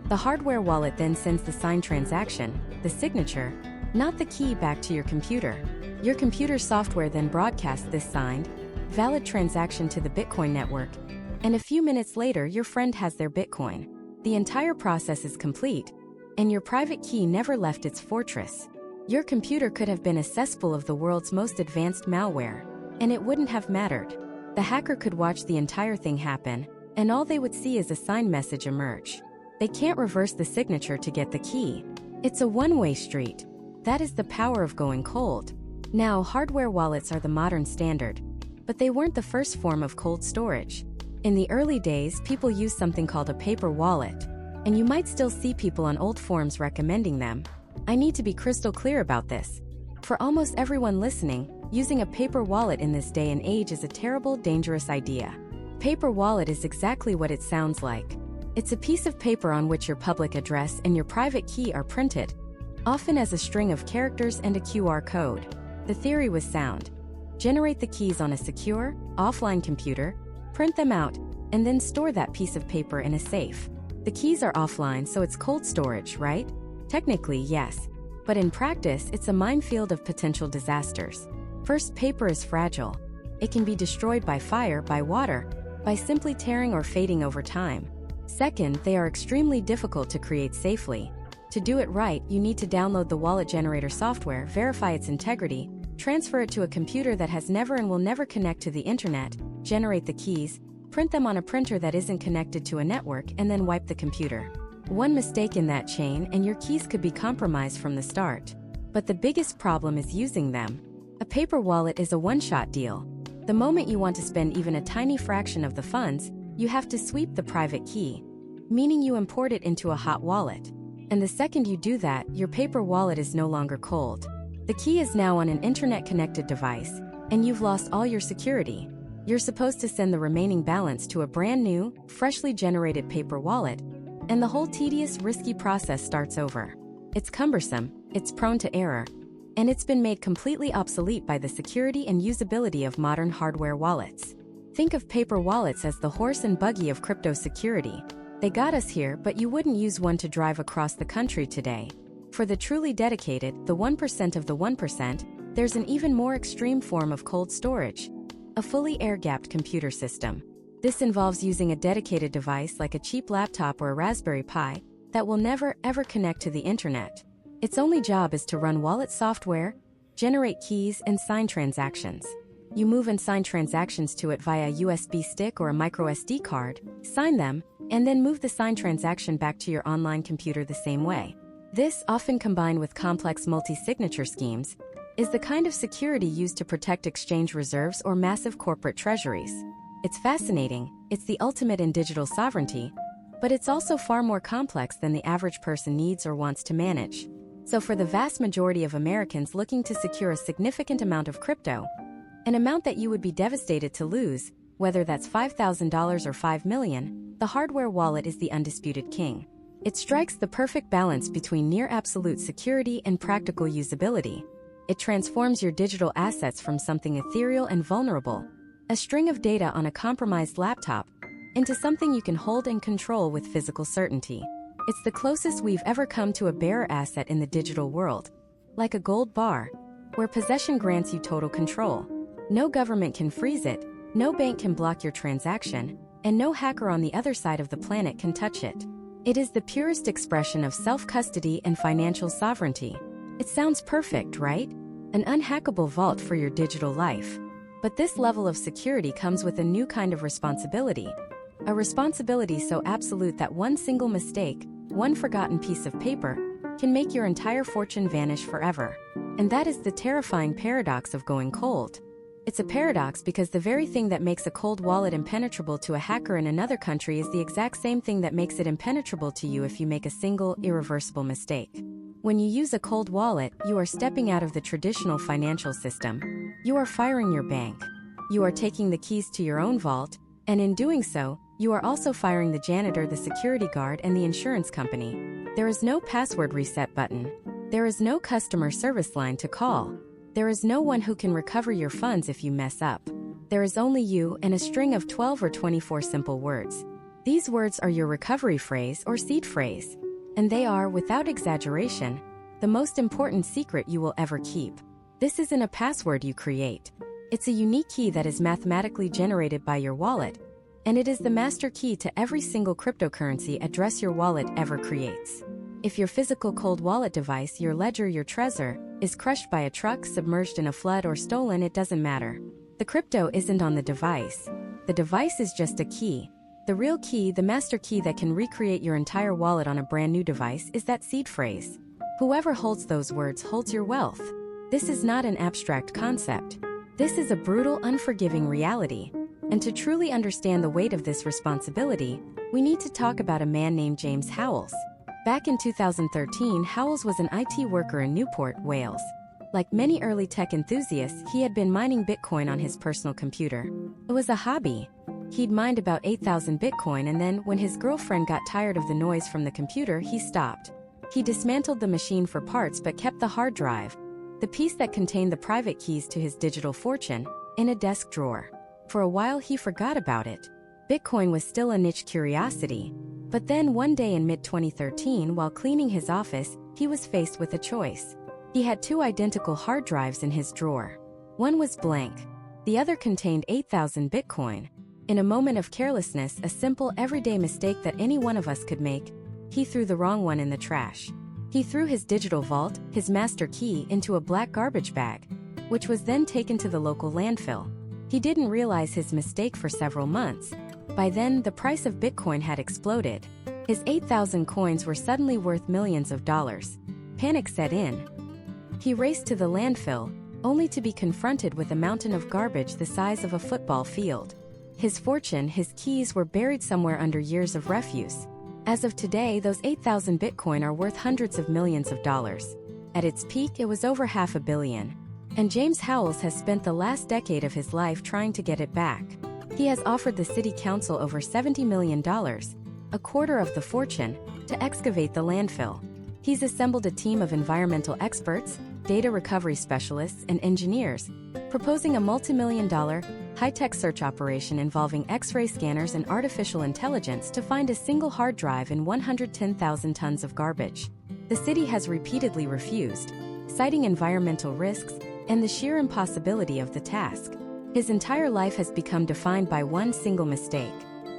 The hardware wallet then sends the signed transaction, the signature, not the key, back to your computer. Your computer software then broadcasts this signed, valid transaction to the Bitcoin network, and a few minutes later your friend has their Bitcoin. The entire process is complete, and your private key never left its fortress. Your computer could have been a cesspool of the world's most advanced malware, and it wouldn't have mattered. The hacker could watch the entire thing happen, and all they would see is a signed message emerge. They can't reverse the signature to get the key. It's a one-way street. That is the power of going cold. Now, hardware wallets are the modern standard, but they weren't the first form of cold storage. In the early days, people used something called a paper wallet, and you might still see people on old forums recommending them. I need to be crystal clear about this. For almost everyone listening, using a paper wallet in this day and age is a terrible, dangerous idea. Paper wallet is exactly what it sounds like. It's a piece of paper on which your public address and your private key are printed, often as a string of characters and a QR code. The theory was sound. Generate the keys on a secure, offline computer, print them out, and then store that piece of paper in a safe. The keys are offline, so it's cold storage, right? Technically, yes. But in practice, it's a minefield of potential disasters. First, paper is fragile. It can be destroyed by fire, by water, by simply tearing or fading over time. Second, they are extremely difficult to create safely. To do it right, you need to download the wallet generator software, verify its integrity, transfer it to a computer that has never and will never connect to the internet, generate the keys, print them on a printer that isn't connected to a network, and then wipe the computer. One mistake in that chain and your keys could be compromised from the start. But the biggest problem is using them. A paper wallet is a one-shot deal. The moment you want to spend even a tiny fraction of the funds, you have to sweep the private key, meaning you import it into a hot wallet. And the second you do that, your paper wallet is no longer cold. The key is now on an internet-connected device, and you've lost all your security. You're supposed to send the remaining balance to a brand new, freshly generated paper wallet, and the whole tedious, risky process starts over. It's cumbersome, it's prone to error, and it's been made completely obsolete by the security and usability of modern hardware wallets. Think of paper wallets as the horse and buggy of crypto security. They got us here, but you wouldn't use one to drive across the country today. For the truly dedicated, the 1% of the 1%, there's an even more extreme form of cold storage: a fully air-gapped computer system. This involves using a dedicated device like a cheap laptop or a Raspberry Pi that will never, ever connect to the internet. Its only job is to run wallet software, generate keys, and sign transactions. You move and sign transactions to it via a USB stick or a micro SD card, sign them, and then move the signed transaction back to your online computer the same way. This, often combined with complex multi-signature schemes, is the kind of security used to protect exchange reserves or massive corporate treasuries. It's fascinating, it's the ultimate in digital sovereignty, but it's also far more complex than the average person needs or wants to manage. So for the vast majority of Americans looking to secure a significant amount of crypto, an amount that you would be devastated to lose, whether that's $5,000 or $5 million, the hardware wallet is the undisputed king. It strikes the perfect balance between near absolute security and practical usability. It transforms your digital assets from something ethereal and vulnerable, a string of data on a compromised laptop, into something you can hold and control with physical certainty. It's the closest we've ever come to a bearer asset in the digital world, like a gold bar, where possession grants you total control. No government can freeze it, no bank can block your transaction, and no hacker on the other side of the planet can touch it. It is the purest expression of self-custody and financial sovereignty. It sounds perfect, right? An unhackable vault for your digital life. But this level of security comes with a new kind of responsibility. A responsibility so absolute that one single mistake, one forgotten piece of paper, can make your entire fortune vanish forever. And that is the terrifying paradox of going cold. It's a paradox because the very thing that makes a cold wallet impenetrable to a hacker in another country is the exact same thing that makes it impenetrable to you if you make a single, irreversible mistake. When you use a cold wallet, you are stepping out of the traditional financial system. You are firing your bank. You are taking the keys to your own vault, and in doing so, you are also firing the janitor, the security guard, and the insurance company. There is no password reset button. There is no customer service line to call. There is no one who can recover your funds if you mess up. There is only you and a string of 12 or 24 simple words. These words are your recovery phrase or seed phrase. And they are, without exaggeration, the most important secret you will ever keep. This isn't a password you create. It's a unique key that is mathematically generated by your wallet, and it is the master key to every single cryptocurrency address your wallet ever creates. If your physical cold wallet device, your ledger, your Trezor, is crushed by a truck, submerged in a flood, or stolen, it doesn't matter. The crypto isn't on the device. The device is just a key. The real key, the master key that can recreate your entire wallet on a brand new device, is that seed phrase. Whoever holds those words holds your wealth. This is not an abstract concept. This is a brutal, unforgiving reality. And to truly understand the weight of this responsibility, we need to talk about a man named James Howells. Back in 2013, Howells was an IT worker in Newport, Wales. Like many early tech enthusiasts, he had been mining Bitcoin on his personal computer. It was a hobby. He'd mined about 8,000 Bitcoin, and then, when his girlfriend got tired of the noise from the computer, he stopped. He dismantled the machine for parts but kept the hard drive, the piece that contained the private keys to his digital fortune, in a desk drawer. For a while he forgot about it. Bitcoin was still a niche curiosity. But then one day in mid-2013, while cleaning his office, he was faced with a choice. He had two identical hard drives in his drawer. One was blank. The other contained 8,000 Bitcoin. In a moment of carelessness, a simple everyday mistake that any one of us could make, he threw the wrong one in the trash. He threw his digital vault, his master key, into a black garbage bag, which was then taken to the local landfill. He didn't realize his mistake for several months. By then, the price of Bitcoin had exploded. His 8,000 coins were suddenly worth millions of dollars. Panic set in. He raced to the landfill, only to be confronted with a mountain of garbage the size of a football field. His fortune, his keys, were buried somewhere under years of refuse. As of today, those 8,000 Bitcoin are worth hundreds of millions of dollars. At its peak, it was over $500 million. And James Howells has spent the last decade of his life trying to get it back. He has offered the city council over $70 million, a quarter of the fortune, to excavate the landfill. He's assembled a team of environmental experts, data recovery specialists, and engineers, proposing a multi-million-dollar, high-tech search operation involving X-ray scanners and artificial intelligence to find a single hard drive in 110,000 tons of garbage. The city has repeatedly refused, citing environmental risks and the sheer impossibility of the task. His entire life has become defined by one single mistake.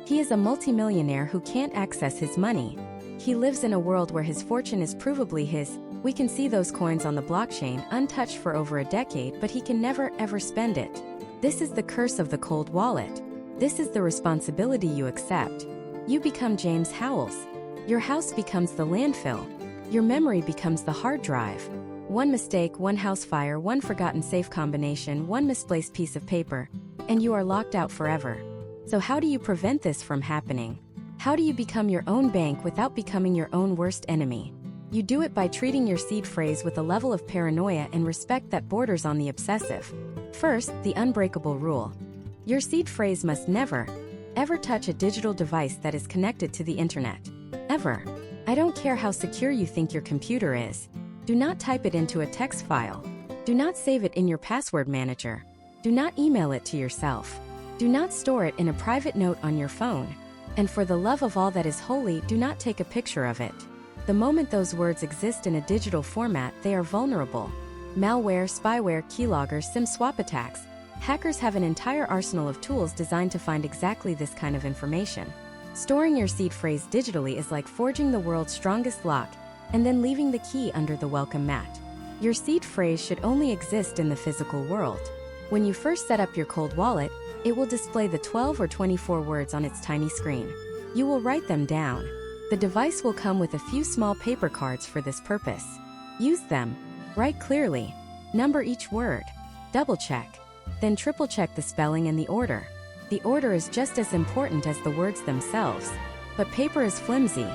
He is a multimillionaire who can't access his money. He lives in a world where his fortune is provably his. We can see those coins on the blockchain untouched for over a decade, but he can never ever spend it. This is the curse of the cold wallet. This is the responsibility you accept. You become James Howells. Your house becomes the landfill. Your memory becomes the hard drive. One mistake, one house fire, one forgotten safe combination, one misplaced piece of paper, and you are locked out forever. So how do you prevent this from happening? How do you become your own bank without becoming your own worst enemy? You do it by treating your seed phrase with a level of paranoia and respect that borders on the obsessive. First, the unbreakable rule. Your seed phrase must never, ever touch a digital device that is connected to the internet. Ever. I don't care how secure you think your computer is. Do not type it into a text file. Do not save it in your password manager. Do not email it to yourself. Do not store it in a private note on your phone. And for the love of all that is holy, do not take a picture of it. The moment those words exist in a digital format, they are vulnerable. Malware, spyware, keyloggers, SIM swap attacks. Hackers have an entire arsenal of tools designed to find exactly this kind of information. Storing your seed phrase digitally is like forging the world's strongest lock and then leaving the key under the welcome mat. Your seed phrase should only exist in the physical world. When you first set up your cold wallet, it will display the 12 or 24 words on its tiny screen. You will write them down. The device will come with a few small paper cards for this purpose. Use them. Write clearly. Number each word. Double check. Then triple check the spelling and the order. The order is just as important as the words themselves. But paper is flimsy.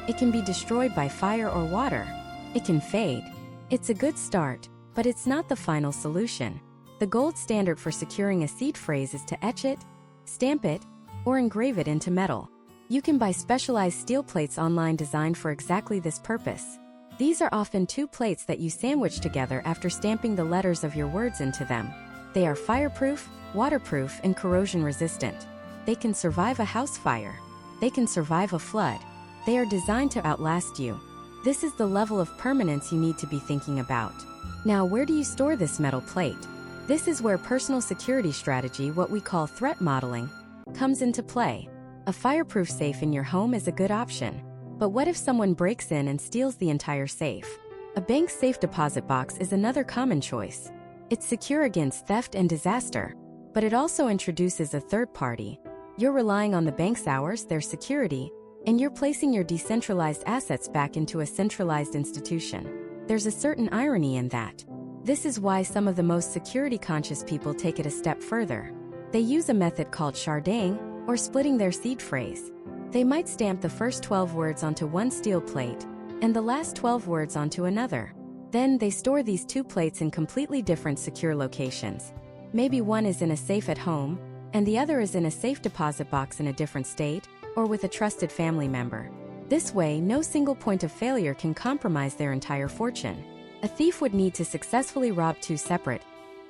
It can be destroyed by fire or water. It can fade. It's a good start, but it's not the final solution. The gold standard for securing a seed phrase is to etch it, stamp it, or engrave it into metal. You can buy specialized steel plates online designed for exactly this purpose. These are often two plates that you sandwich together after stamping the letters of your words into them. They are fireproof, waterproof, and corrosion resistant. They can survive a house fire. They can survive a flood. They are designed to outlast you. This is the level of permanence you need to be thinking about. Now, where do you store this metal plate? This is where personal security strategy, what we call threat modeling, comes into play. A fireproof safe in your home is a good option. But what if someone breaks in and steals the entire safe? A bank's safe deposit box is another common choice. It's secure against theft and disaster, but it also introduces a third party. You're relying on the bank's hours, their security, and you're placing your decentralized assets back into a centralized institution. There's a certain irony in that. This is why some of the most security-conscious people take it a step further. They use a method called sharding, or splitting their seed phrase. They might stamp the first 12 words onto one steel plate, and the last 12 words onto another. Then they store these two plates in completely different secure locations. Maybe one is in a safe at home, and the other is in a safe deposit box in a different state, or with a trusted family member. This way, no single point of failure can compromise their entire fortune. A thief would need to successfully rob two separate,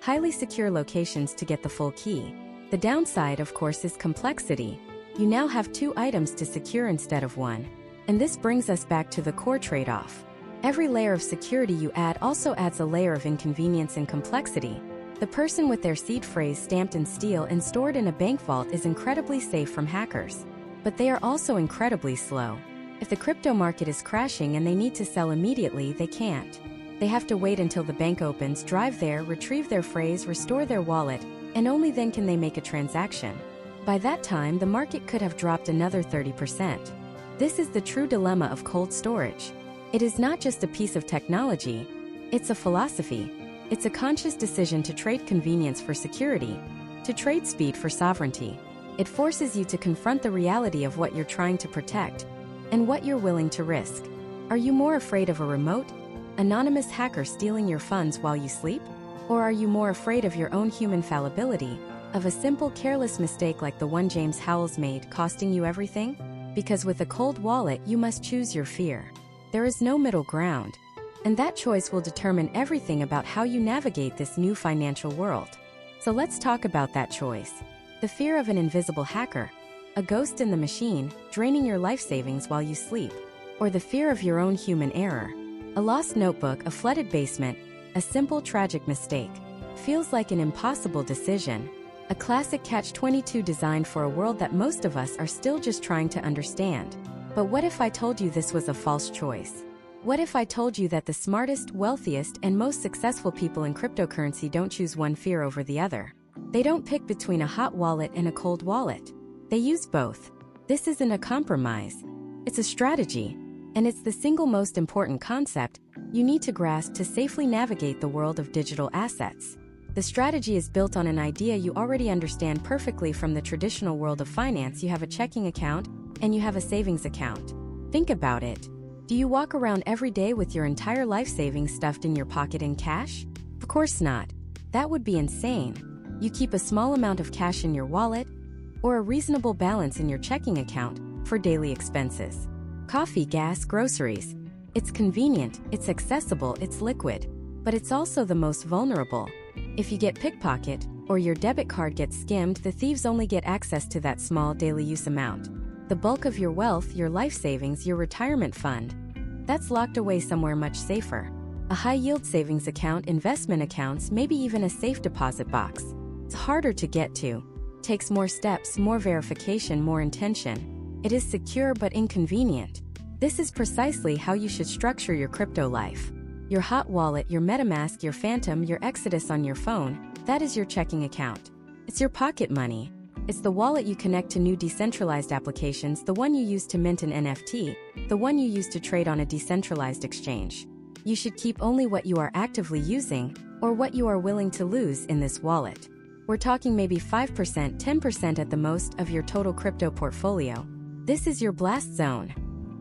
highly secure locations to get the full key. The downside, of course, is complexity. You now have two items to secure instead of one. And this brings us back to the core trade-off. Every layer of security you add also adds a layer of inconvenience and complexity. The person with their seed phrase stamped in steel and stored in a bank vault is incredibly safe from hackers. But they are also incredibly slow. If the crypto market is crashing and they need to sell immediately, they can't. They have to wait until the bank opens, drive there, retrieve their phrase, restore their wallet, and only then can they make a transaction. By that time, the market could have dropped another 30%. This is the true dilemma of cold storage. It is not just a piece of technology, it's a philosophy. It's a conscious decision to trade convenience for security, to trade speed for sovereignty. It forces you to confront the reality of what you're trying to protect and what you're willing to risk. Are you more afraid of a remote, anonymous hacker stealing your funds while you sleep? Or are you more afraid of your own human fallibility, of a simple careless mistake like the one James Howells made costing you everything? Because with a cold wallet, you must choose your fear. There is no middle ground. And that choice will determine everything about how you navigate this new financial world. So let's talk about that choice. The fear of an invisible hacker, a ghost in the machine, draining your life savings while you sleep. Or the fear of your own human error. A lost notebook, a flooded basement, a simple tragic mistake. Feels like an impossible decision. A classic catch-22 designed for a world that most of us are still just trying to understand. But what if I told you this was a false choice? What if I told you that the smartest, wealthiest, and most successful people in cryptocurrency don't choose one fear over the other? They don't pick between a hot wallet and a cold wallet. They use both. This isn't a compromise. It's a strategy. And it's the single most important concept you need to grasp to safely navigate the world of digital assets. The strategy is built on an idea you already understand perfectly from the traditional world of finance. You have a checking account, and you have a savings account. Think about it. Do you walk around every day with your entire life savings stuffed in your pocket in cash? Of course not. That would be insane. You keep a small amount of cash in your wallet, or a reasonable balance in your checking account for daily expenses. Coffee, gas, groceries. It's convenient, it's accessible, it's liquid. But it's also the most vulnerable. If you get pickpocketed, or your debit card gets skimmed, the thieves only get access to that small daily use amount. The bulk of your wealth, your life savings, your retirement fund, that's locked away somewhere much safer. A high-yield savings account, investment accounts, maybe even a safe deposit box. It's harder to get to. Takes more steps, more verification, more intention. It is secure but inconvenient. This is precisely how you should structure your crypto life. Your hot wallet, your MetaMask, your Phantom, your Exodus on your phone, that is your checking account. It's your pocket money. It's the wallet you connect to new decentralized applications, the one you use to mint an NFT, the one you use to trade on a decentralized exchange. You should keep only what you are actively using, or what you are willing to lose in this wallet. We're talking maybe 5%, 10% at the most of your total crypto portfolio. This is your blast zone.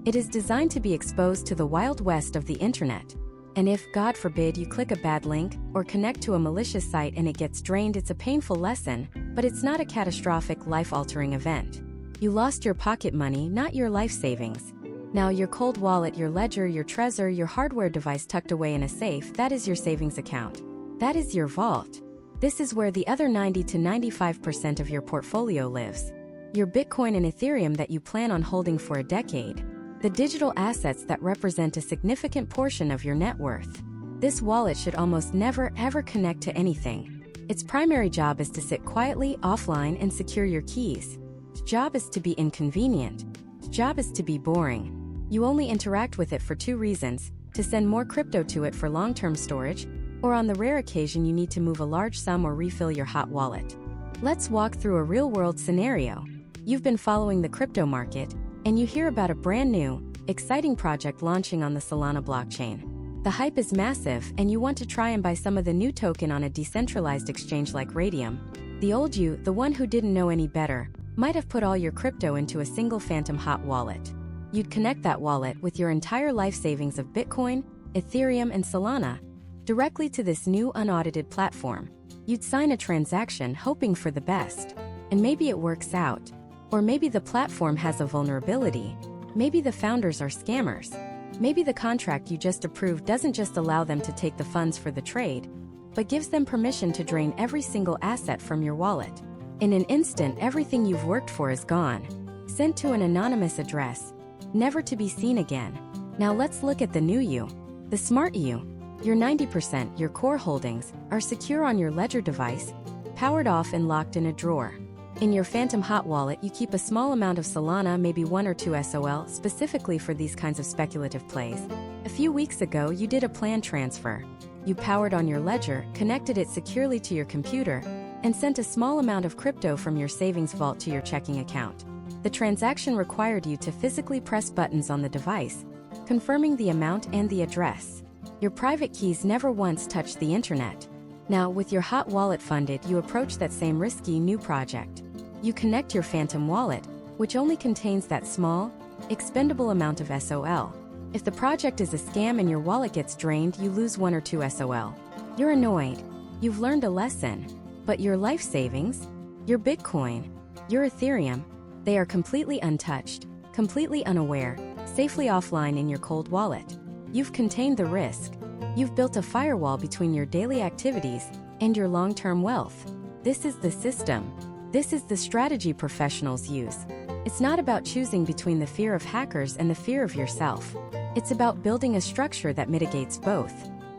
It is designed to be exposed to the wild west of the internet. And if, God forbid, you click a bad link or connect to a malicious site and it gets drained, it's a painful lesson, but it's not a catastrophic, life-altering event. You lost your pocket money, not your life savings. Now your cold wallet, your ledger, your Trezor, your hardware device tucked away in a safe, that is your savings account. That is your vault. This is where the other 90 to 95% of your portfolio lives. Your Bitcoin and Ethereum that you plan on holding for a decade. The digital assets that represent a significant portion of your net worth. This wallet should almost never ever connect to anything. Its primary job is to sit quietly offline and secure your keys. Its job is to be inconvenient. Its job is to be boring. You only interact with it for two reasons: to send more crypto to it for long-term storage, or on the rare occasion you need to move a large sum or refill your hot wallet. Let's walk through a real-world scenario. You've been following the crypto market, and you hear about a brand new, exciting project launching on the Solana blockchain. The hype is massive, and you want to try and buy some of the new token on a decentralized exchange like Radium. The old you, the one who didn't know any better, might have put all your crypto into a single phantom hot wallet. You'd connect that wallet with your entire life savings of Bitcoin, Ethereum, and Solana directly to this new unaudited platform. You'd sign a transaction hoping for the best. And maybe it works out. Or maybe the platform has a vulnerability. Maybe the founders are scammers. Maybe the contract you just approved doesn't just allow them to take the funds for the trade, but gives them permission to drain every single asset from your wallet. In an instant, everything you've worked for is gone, sent to an anonymous address, never to be seen again. Now let's look at the new you, the smart you. Your 90%, your core holdings, are secure on your ledger device, powered off and locked in a drawer. In your Phantom hot wallet, you keep a small amount of Solana, maybe 1 or 2 SOL, specifically for these kinds of speculative plays. A few weeks ago, you did a planned transfer. You powered on your ledger, connected it securely to your computer, and sent a small amount of crypto from your savings vault to your checking account. The transaction required you to physically press buttons on the device, confirming the amount and the address. Your private keys never once touched the internet. Now, with your hot wallet funded, you approach that same risky new project. You connect your Phantom wallet, which only contains that small, expendable amount of SOL. If the project is a scam and your wallet gets drained, you lose 1 or 2 SOL. You're annoyed. You've learned a lesson. But your life savings, your Bitcoin, your Ethereum, they are completely untouched, completely unaware, safely offline in your cold wallet. You've contained the risk. You've built a firewall between your daily activities and your long-term wealth. This is the system. This is the strategy professionals use. It's not about choosing between the fear of hackers and the fear of yourself. It's about building a structure that mitigates both.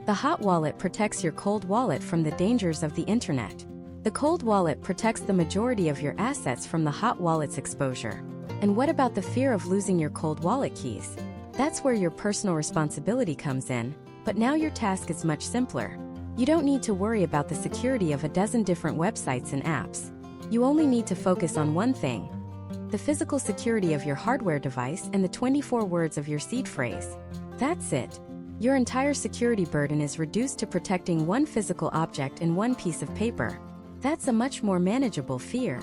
The hot wallet protects your cold wallet from the dangers of the internet. The cold wallet protects the majority of your assets from the hot wallet's exposure. And what about the fear of losing your cold wallet keys? That's where your personal responsibility comes in, but now your task is much simpler. You don't need to worry about the security of a dozen different websites and apps. You only need to focus on one thing: the physical security of your hardware device and the 24 words of your seed phrase. That's it. Your entire security burden is reduced to protecting one physical object and one piece of paper. That's a much more manageable fear.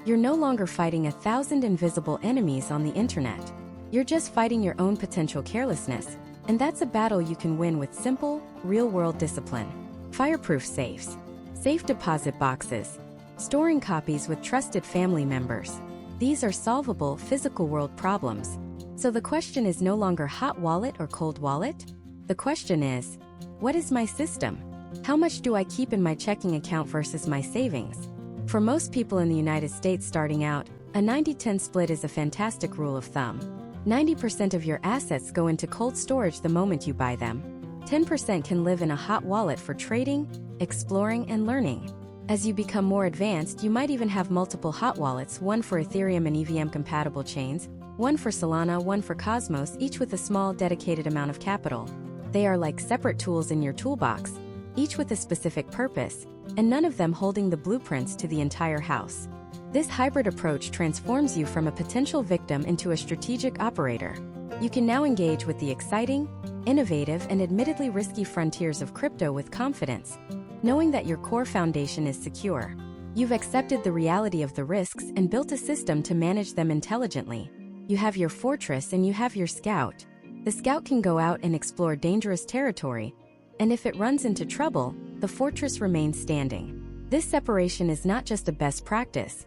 You're no longer fighting 1,000 invisible enemies on the internet. You're just fighting your own potential carelessness, and that's a battle you can win with simple, real-world discipline. Fireproof safes, safe deposit boxes, storing copies with trusted family members. These are solvable physical world problems. So the question is no longer hot wallet or cold wallet. The question is, what is my system? How much do I keep in my checking account versus my savings? For most people in the United States starting out, a 90-10 split is a fantastic rule of thumb. 90% of your assets go into cold storage the moment you buy them. 10% can live in a hot wallet for trading, exploring, and learning. As you become more advanced, you might even have multiple hot wallets, one for Ethereum and EVM-compatible chains, one for Solana, one for Cosmos, each with a small, dedicated amount of capital. They are like separate tools in your toolbox, each with a specific purpose, and none of them holding the blueprints to the entire house. This hybrid approach transforms you from a potential victim into a strategic operator. You can now engage with the exciting, innovative, and admittedly risky frontiers of crypto with confidence, knowing that your core foundation is secure. You've accepted the reality of the risks and built a system to manage them intelligently. You have your fortress and you have your scout. The scout can go out and explore dangerous territory, and if it runs into trouble, the fortress remains standing. This separation is not just a best practice.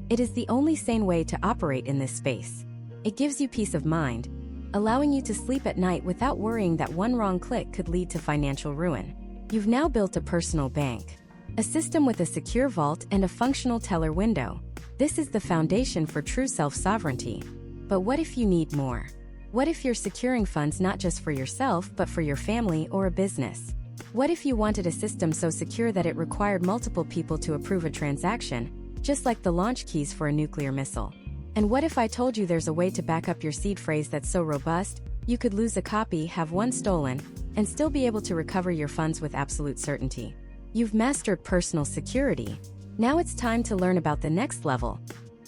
It is the only sane way to operate in this space. It gives you peace of mind, allowing you to sleep at night without worrying that one wrong click could lead to financial ruin. You've now built a personal bank, a system with a secure vault and a functional teller window. This is the foundation for true self-sovereignty. But what if you need more? What if you're securing funds not just for yourself but for your family or a business? What if you wanted a system so secure that it required multiple people to approve a transaction, just like the launch keys for a nuclear missile? And what if I told you there's a way to back up your seed phrase that's so robust, you could lose a copy, have one stolen, and still be able to recover your funds with absolute certainty? You've mastered personal security. Now it's time to learn about the next level: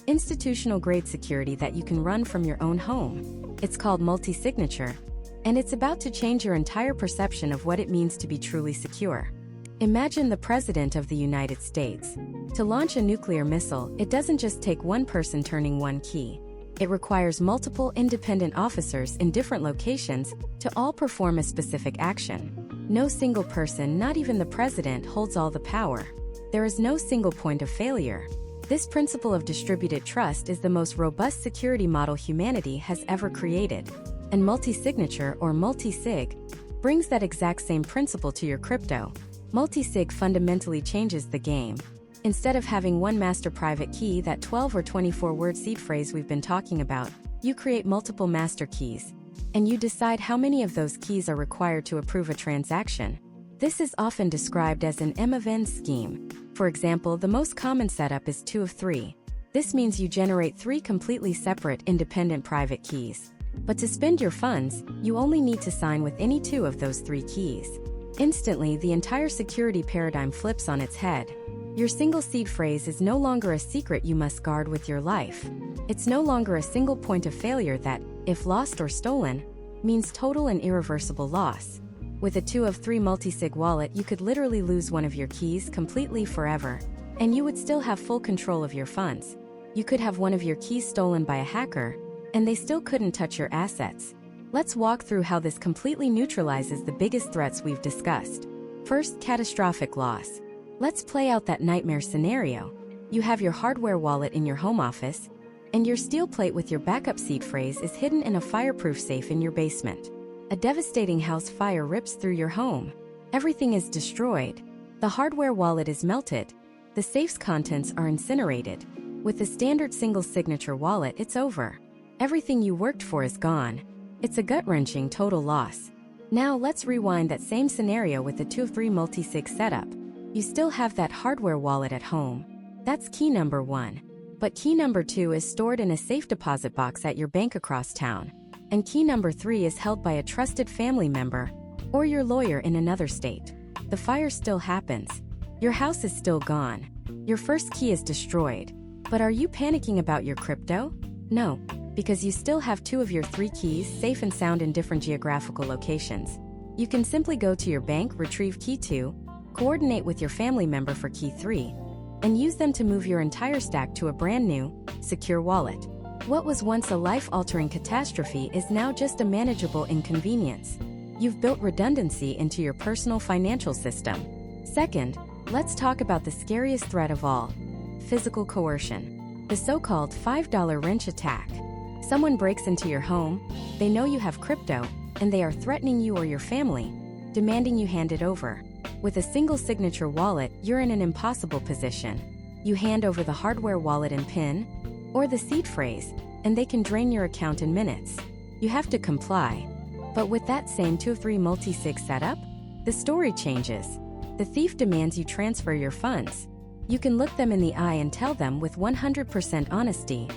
institutional-grade security that you can run from your own home. It's called multi-signature, and it's about to change your entire perception of what it means to be truly secure. Imagine the President of the United States. To launch a nuclear missile, it doesn't just take one person turning one key. It requires multiple independent officers in different locations to all perform a specific action. No single person, not even the President, holds all the power. There is no single point of failure. This principle of distributed trust is the most robust security model humanity has ever created. And multi-signature, or multi-sig, brings that exact same principle to your crypto. Multi-sig fundamentally changes the game. Instead of having one master private key, that 12 or 24-word seed phrase we've been talking about, you create multiple master keys. And you decide how many of those keys are required to approve a transaction. This is often described as an M of N scheme. For example, the most common setup is 2 of 3. This means you generate 3 completely separate, independent private keys. But to spend your funds, you only need to sign with any 2 of those 3 keys. Instantly, the entire security paradigm flips on its head. Your single seed phrase is no longer a secret you must guard with your life. It's no longer a single point of failure that, if lost or stolen, means total and irreversible loss. With a 2 of 3 multi-sig wallet, you could literally lose one of your keys completely forever, and you would still have full control of your funds. You could have one of your keys stolen by a hacker, and they still couldn't touch your assets. Let's walk through how this completely neutralizes the biggest threats we've discussed. First, catastrophic loss. Let's play out that nightmare scenario. You have your hardware wallet in your home office, and your steel plate with your backup seed phrase is hidden in a fireproof safe in your basement. A devastating house fire rips through your home. Everything is destroyed. The hardware wallet is melted. The safe's contents are incinerated. With the standard single signature wallet, it's over. Everything you worked for is gone. It's a gut-wrenching total loss. Now let's rewind that same scenario with the 2 of 3 multi-sig setup. You still have that hardware wallet at home. That's key number 1. But key number 2 is stored in a safe deposit box at your bank across town. And key number 3 is held by a trusted family member or your lawyer in another state. The fire still happens. Your house is still gone. Your first key is destroyed. But are you panicking about your crypto? No, because you still have 2 of your 3 keys safe and sound in different geographical locations. You can simply go to your bank, retrieve key 2, coordinate with your family member for key 3, and use them to move your entire stack to a brand new, secure wallet. What was once a life-altering catastrophe is now just a manageable inconvenience. You've built redundancy into your personal financial system. Second, let's talk about the scariest threat of all: physical coercion. The so-called $5 wrench attack. Someone breaks into your home, they know you have crypto, and they are threatening you or your family, demanding you hand it over. With a single signature wallet, you're in an impossible position. You hand over the hardware wallet and PIN, or the seed phrase, and they can drain your account in minutes. You have to comply. But with that same 2 of 3 multi-sig setup, the story changes. The thief demands you transfer your funds. You can look them in the eye and tell them with 100% honesty,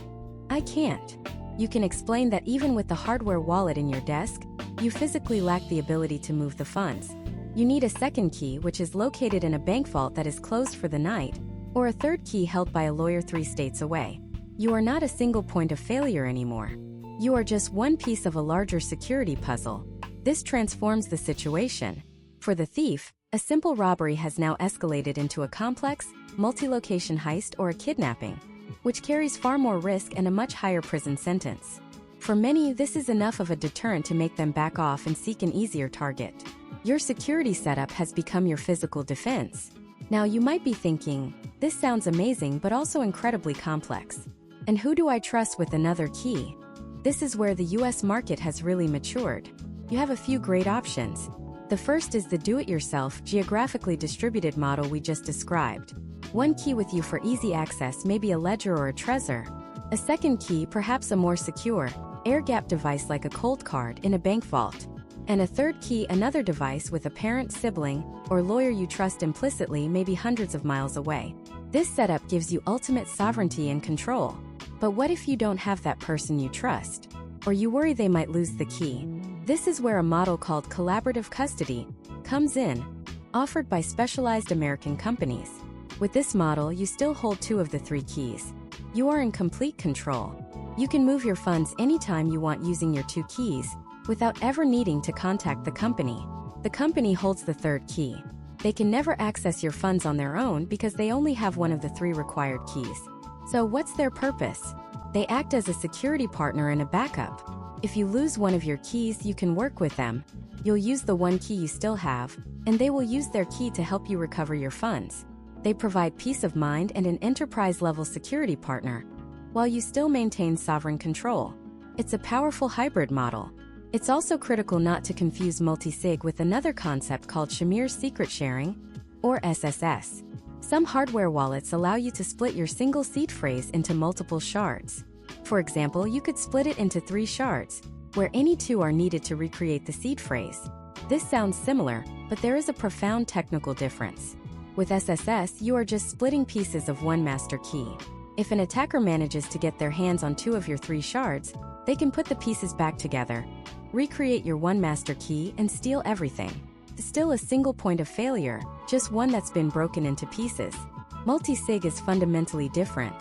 "I can't." You can explain that even with the hardware wallet in your desk, you physically lack the ability to move the funds. You need a second key, which is located in a bank vault that is closed for the night, or a third key held by a lawyer 3 states away. You are not a single point of failure anymore. You are just one piece of a larger security puzzle. This transforms the situation. For the thief, a simple robbery has now escalated into a complex, multi-location heist or a kidnapping, which carries far more risk and a much higher prison sentence. For many, this is enough of a deterrent to make them back off and seek an easier target. Your security setup has become your physical defense. Now you might be thinking, this sounds amazing but also incredibly complex. And who do I trust with another key? This is where the US market has really matured. You have a few great options. The first is the do-it-yourself, geographically distributed model we just described. One key with you for easy access, maybe a ledger or a Trezor. A second key, perhaps a more secure, air-gapped device like a cold card in a bank vault. And a third key, another device with a parent, sibling, or lawyer you trust implicitly, maybe hundreds of miles away. This setup gives you ultimate sovereignty and control. But what if you don't have that person you trust? Or you worry they might lose the key? This is where a model called collaborative custody comes in, offered by specialized American companies. With this model, you still hold 2 of the 3 keys. You are in complete control. You can move your funds anytime you want using your 2 keys, without ever needing to contact the company. The company holds the third key. They can never access your funds on their own because they only have one of the 3 required keys. So what's their purpose? They act as a security partner and a backup. If you lose one of your keys, you can work with them. You'll use the one key you still have, and they will use their key to help you recover your funds. They provide peace of mind and an enterprise-level security partner, while you still maintain sovereign control. It's a powerful hybrid model. It's also critical not to confuse multi-sig with another concept called Shamir secret sharing, or SSS. Some hardware wallets allow you to split your single seed phrase into multiple shards. For example, you could split it into 3 shards, where any 2 are needed to recreate the seed phrase. This sounds similar, but there is a profound technical difference. With SSS, you are just splitting pieces of one master key. If an attacker manages to get their hands on 2 of your 3 shards, they can put the pieces back together, recreate your one master key, and steal everything. Still a single point of failure, just one that's been broken into pieces. Multi-sig is fundamentally different.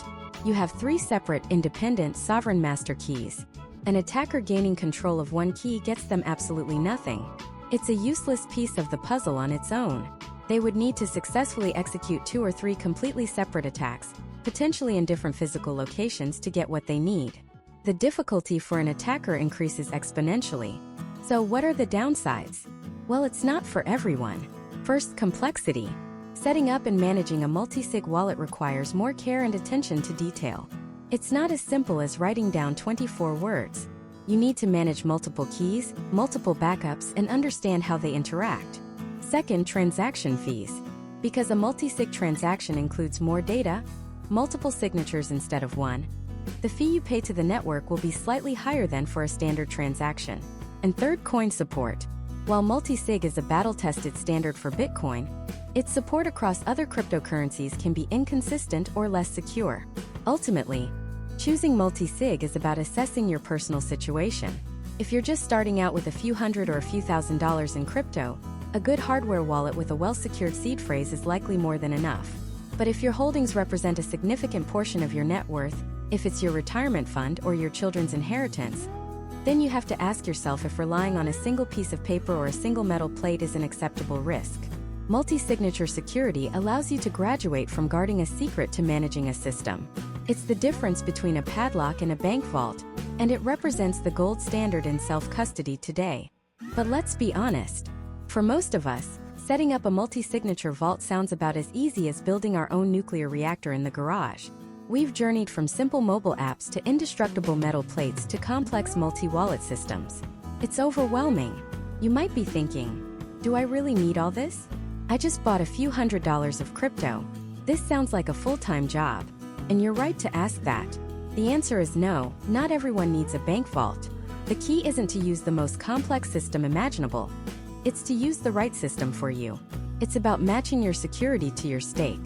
You have 3 separate, independent, sovereign master keys. An attacker gaining control of one key gets them absolutely nothing. It's a useless piece of the puzzle on its own. They would need to successfully execute 2 or 3 completely separate attacks, potentially in different physical locations, to get what they need. The difficulty for an attacker increases exponentially. So what are the downsides? Well, it's not for everyone. First, complexity. Setting up and managing a multi-sig wallet requires more care and attention to detail. It's not as simple as writing down 24 words. You need to manage multiple keys, multiple backups, and understand how they interact. Second, transaction fees. Because a multi-sig transaction includes more data, multiple signatures instead of one, the fee you pay to the network will be slightly higher than for a standard transaction. And third, coin support. While multi-sig is a battle-tested standard for Bitcoin, its support across other cryptocurrencies can be inconsistent or less secure. Ultimately, choosing multi-sig is about assessing your personal situation. If you're just starting out with a few hundred or a few $1,000s in crypto, a good hardware wallet with a well-secured seed phrase is likely more than enough. But if your holdings represent a significant portion of your net worth, if it's your retirement fund or your children's inheritance, then you have to ask yourself if relying on a single piece of paper or a single metal plate is an acceptable risk. Multi-signature security allows you to graduate from guarding a secret to managing a system. It's the difference between a padlock and a bank vault, and it represents the gold standard in self-custody today. But let's be honest. For most of us, setting up a multi-signature vault sounds about as easy as building our own nuclear reactor in the garage. We've journeyed from simple mobile apps to indestructible metal plates to complex multi-wallet systems. It's overwhelming. You might be thinking, do I really need all this? I just bought a few $100s of crypto. This sounds like a full-time job. And you're right to ask that. The answer is no, not everyone needs a bank vault. The key isn't to use the most complex system imaginable. It's to use the right system for you. It's about matching your security to your stake.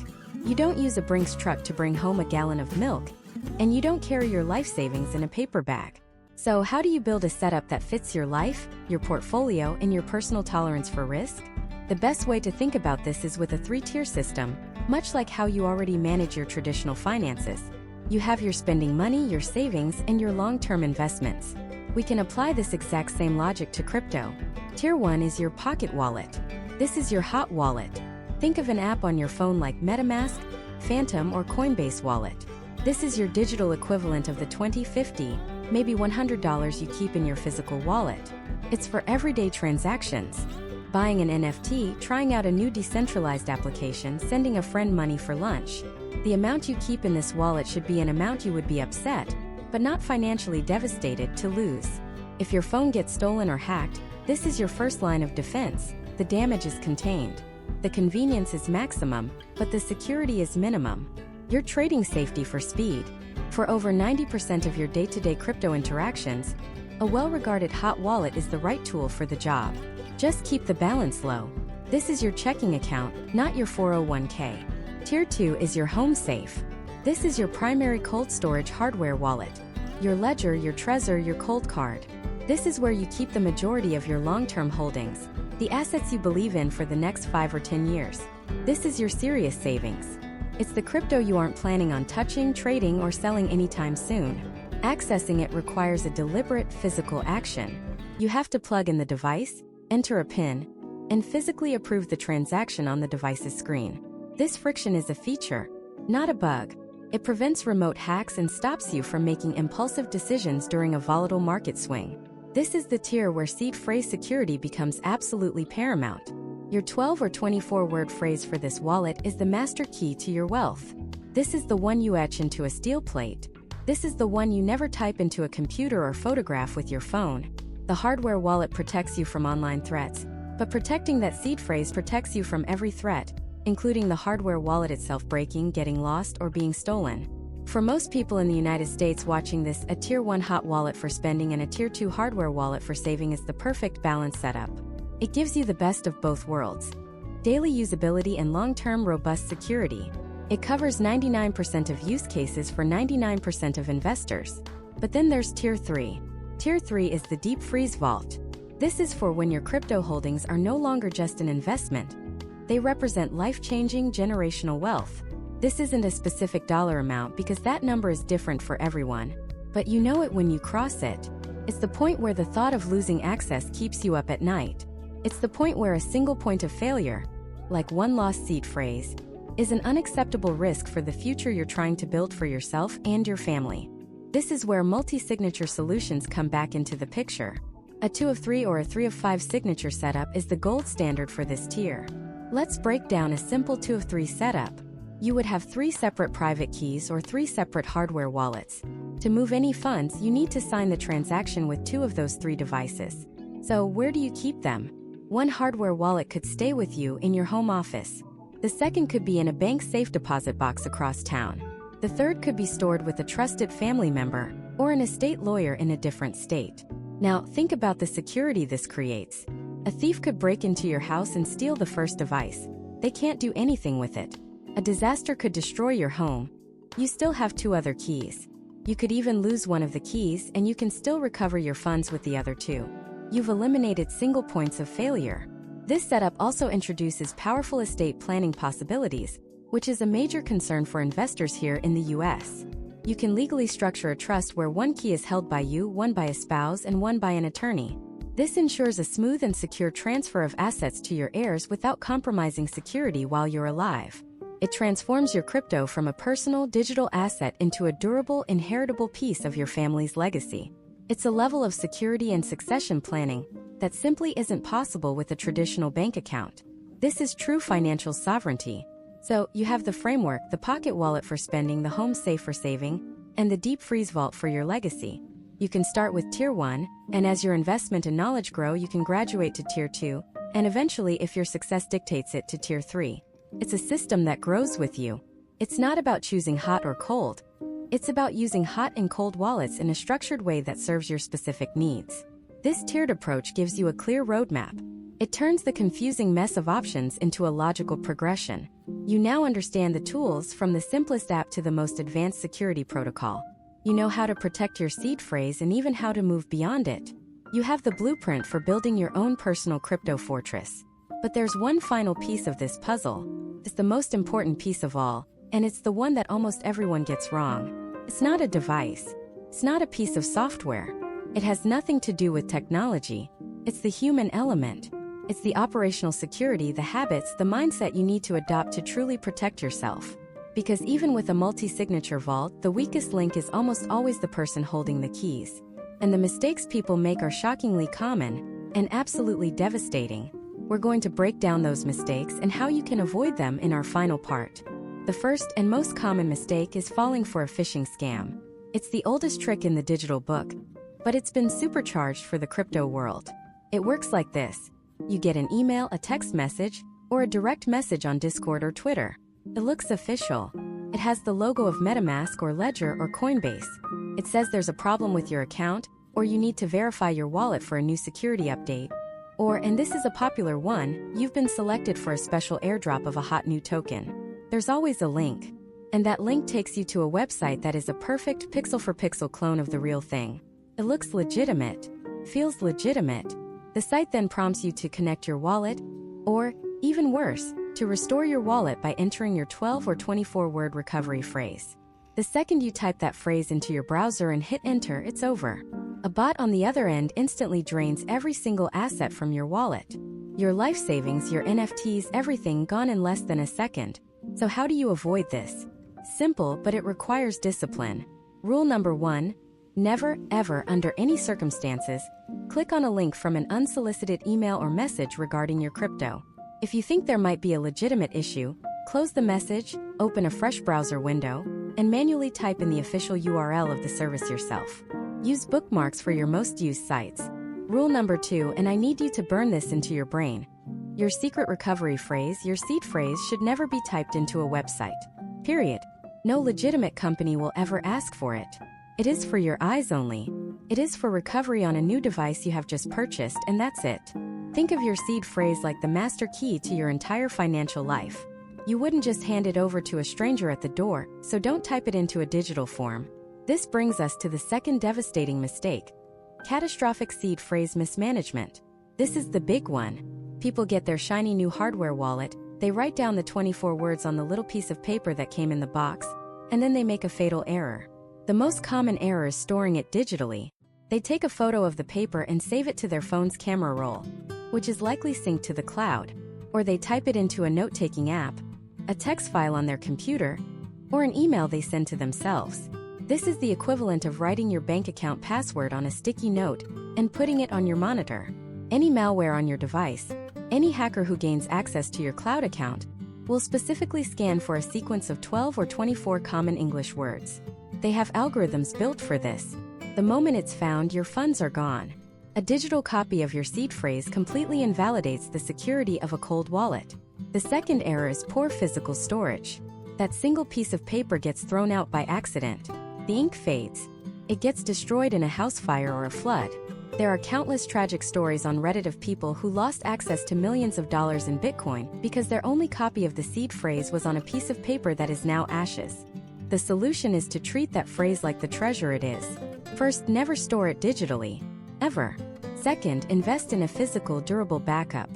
You don't use a Brinks truck to bring home a gallon of milk, and you don't carry your life savings in a paper bag. So how do you build a setup that fits your life, your portfolio, and your personal tolerance for risk? The best way to think about this is with a 3-tier system, much like how you already manage your traditional finances. You have your spending money, your savings, and your long-term investments. We can apply this exact same logic to crypto. Tier 1 is your pocket wallet. This is your hot wallet. Think of an app on your phone like MetaMask, Phantom, or Coinbase Wallet. This is your digital equivalent of the $20, $50, maybe $100 you keep in your physical wallet. It's for everyday transactions. Buying an NFT, trying out a new decentralized application, sending a friend money for lunch. The amount you keep in this wallet should be an amount you would be upset, but not financially devastated, to lose. If your phone gets stolen or hacked, this is your first line of defense. The damage is contained. The convenience is maximum, but the security is minimum. You're trading safety for speed. For over 90% of your day-to-day crypto interactions, a well-regarded hot wallet is the right tool for the job. Just keep the balance low. This is your checking account, not your 401k. Tier 2 is your home safe. This is your primary cold storage hardware wallet. Your ledger, your Trezor, your cold card. This is where you keep the majority of your long-term holdings, the assets you believe in for the next 5 or 10 years. This is your serious savings. It's the crypto you aren't planning on touching, trading, or selling anytime soon. Accessing it requires a deliberate physical action. You have to plug in the device, enter a PIN, and physically approve the transaction on the device's screen. This friction is a feature, not a bug. It prevents remote hacks and stops you from making impulsive decisions during a volatile market swing. This is the tier where seed phrase security becomes absolutely paramount. Your 12 or 24-word phrase for this wallet is the master key to your wealth. This is the one you etch into a steel plate. This is the one you never type into a computer or photograph with your phone. The hardware wallet protects you from online threats, but protecting that seed phrase protects you from every threat, including the hardware wallet itself breaking, getting lost, or being stolen. For most people in the United States watching this, a Tier 1 hot wallet for spending and a Tier 2 hardware wallet for saving is the perfect balance setup. It gives you the best of both worlds: daily usability and long-term robust security. It covers 99% of use cases for 99% of investors. But then there's Tier 3. Tier 3 is the Deep Freeze Vault. This is for when your crypto holdings are no longer just an investment. They represent life-changing generational wealth. This isn't a specific dollar amount because that number is different for everyone. But you know it when you cross it. It's the point where the thought of losing access keeps you up at night. It's the point where a single point of failure, like one lost seed phrase, is an unacceptable risk for the future you're trying to build for yourself and your family. This is where multi-signature solutions come back into the picture. A 2 of 3 or a 3 of 5 signature setup is the gold standard for this tier. Let's break down a simple 2 of 3 setup. You would have 3 separate private keys or 3 separate hardware wallets. To move any funds, you need to sign the transaction with 2 of those 3 devices. So where do you keep them? One hardware wallet could stay with you in your home office. The second could be in a bank safe deposit box across town. The third could be stored with a trusted family member or an estate lawyer in a different state. Now, think about the security this creates. A thief could break into your house and steal the first device. They can't do anything with it. A disaster could destroy your home. You still have 2 other keys. You could even lose one of the keys and you can still recover your funds with the other 2. You've eliminated single points of failure. This setup also introduces powerful estate planning possibilities, which is a major concern for investors here in the US. You can legally structure a trust where one key is held by you, one by a spouse, and one by an attorney. This ensures a smooth and secure transfer of assets to your heirs without compromising security while you're alive. It transforms your crypto from a personal digital asset into a durable, inheritable piece of your family's legacy. It's a level of security and succession planning that simply isn't possible with a traditional bank account. This is true financial sovereignty. So, you have the framework, the pocket wallet for spending, the home safe for saving, and the deep freeze vault for your legacy. You can start with Tier 1, and as your investment and knowledge grow, you can graduate to Tier 2, and eventually, if your success dictates it, to Tier 3. It's a system that grows with you. It's not about choosing hot or cold. It's about using hot and cold wallets in a structured way that serves your specific needs. This tiered approach gives you a clear roadmap. It turns the confusing mess of options into a logical progression. You now understand the tools from the simplest app to the most advanced security protocol. You know how to protect your seed phrase and even how to move beyond it. You have the blueprint for building your own personal crypto fortress. But there's one final piece of this puzzle. It's the most important piece of all, and it's the one that almost everyone gets wrong. It's not a device. It's not a piece of software. It has nothing to do with technology. It's the human element. It's the operational security, the habits, the mindset you need to adopt to truly protect yourself. Because even with a multi-signature vault, the weakest link is almost always the person holding the keys. And the mistakes people make are shockingly common and absolutely devastating. We're going to break down those mistakes and how you can avoid them in our final part. The first and most common mistake is falling for a phishing scam. It's the oldest trick in the digital book, but it's been supercharged for the crypto world. It works like this. You get an email, a text message, or a direct message on Discord or Twitter. It looks official. It has the logo of MetaMask or Ledger or Coinbase. It says there's a problem with your account, or you need to verify your wallet for a new security update. Or, and this is a popular one, you've been selected for a special airdrop of a hot new token. There's always a link. And that link takes you to a website that is a perfect pixel-for-pixel clone of the real thing. It looks legitimate, feels legitimate. The site then prompts you to connect your wallet, or, even worse, to restore your wallet by entering your 12 or 24-word recovery phrase. The second you type that phrase into your browser and hit enter, it's over. A bot on the other end instantly drains every single asset from your wallet. Your life savings, your NFTs, everything gone in less than a second. So how do you avoid this? Simple, but it requires discipline. Rule number 1, never, ever, under any circumstances, click on a link from an unsolicited email or message regarding your crypto. If you think there might be a legitimate issue, close the message, open a fresh browser window, and manually type in the official URL of the service yourself. Use bookmarks for your most used sites. Rule number 2, and I need you to burn this into your brain. Your secret recovery phrase, your seed phrase, should never be typed into a website. Period. No legitimate company will ever ask for it. It is for your eyes only. It is for recovery on a new device you have just purchased, and that's it. Think of your seed phrase like the master key to your entire financial life. You wouldn't just hand it over to a stranger at the door, so don't type it into a digital form. This brings us to the second devastating mistake: catastrophic seed phrase mismanagement. This is the big one. People get their shiny new hardware wallet, they write down the 24 words on the little piece of paper that came in the box, and then they make a fatal error. The most common error is storing it digitally. They take a photo of the paper and save it to their phone's camera roll, which is likely synced to the cloud, or they type it into a note-taking app, a text file on their computer, or an email they send to themselves. This is the equivalent of writing your bank account password on a sticky note and putting it on your monitor. Any malware on your device, any hacker who gains access to your cloud account, will specifically scan for a sequence of 12 or 24 common English words. They have algorithms built for this. The moment it's found, your funds are gone. A digital copy of your seed phrase completely invalidates the security of a cold wallet. The second error is poor physical storage. That single piece of paper gets thrown out by accident. The ink fades. It gets destroyed in a house fire or a flood. There are countless tragic stories on Reddit of people who lost access to millions of dollars in Bitcoin because their only copy of the seed phrase was on a piece of paper that is now ashes. The solution is to treat that phrase like the treasure it is. First, never store it digitally. Ever. Second, invest in a physical, durable backup.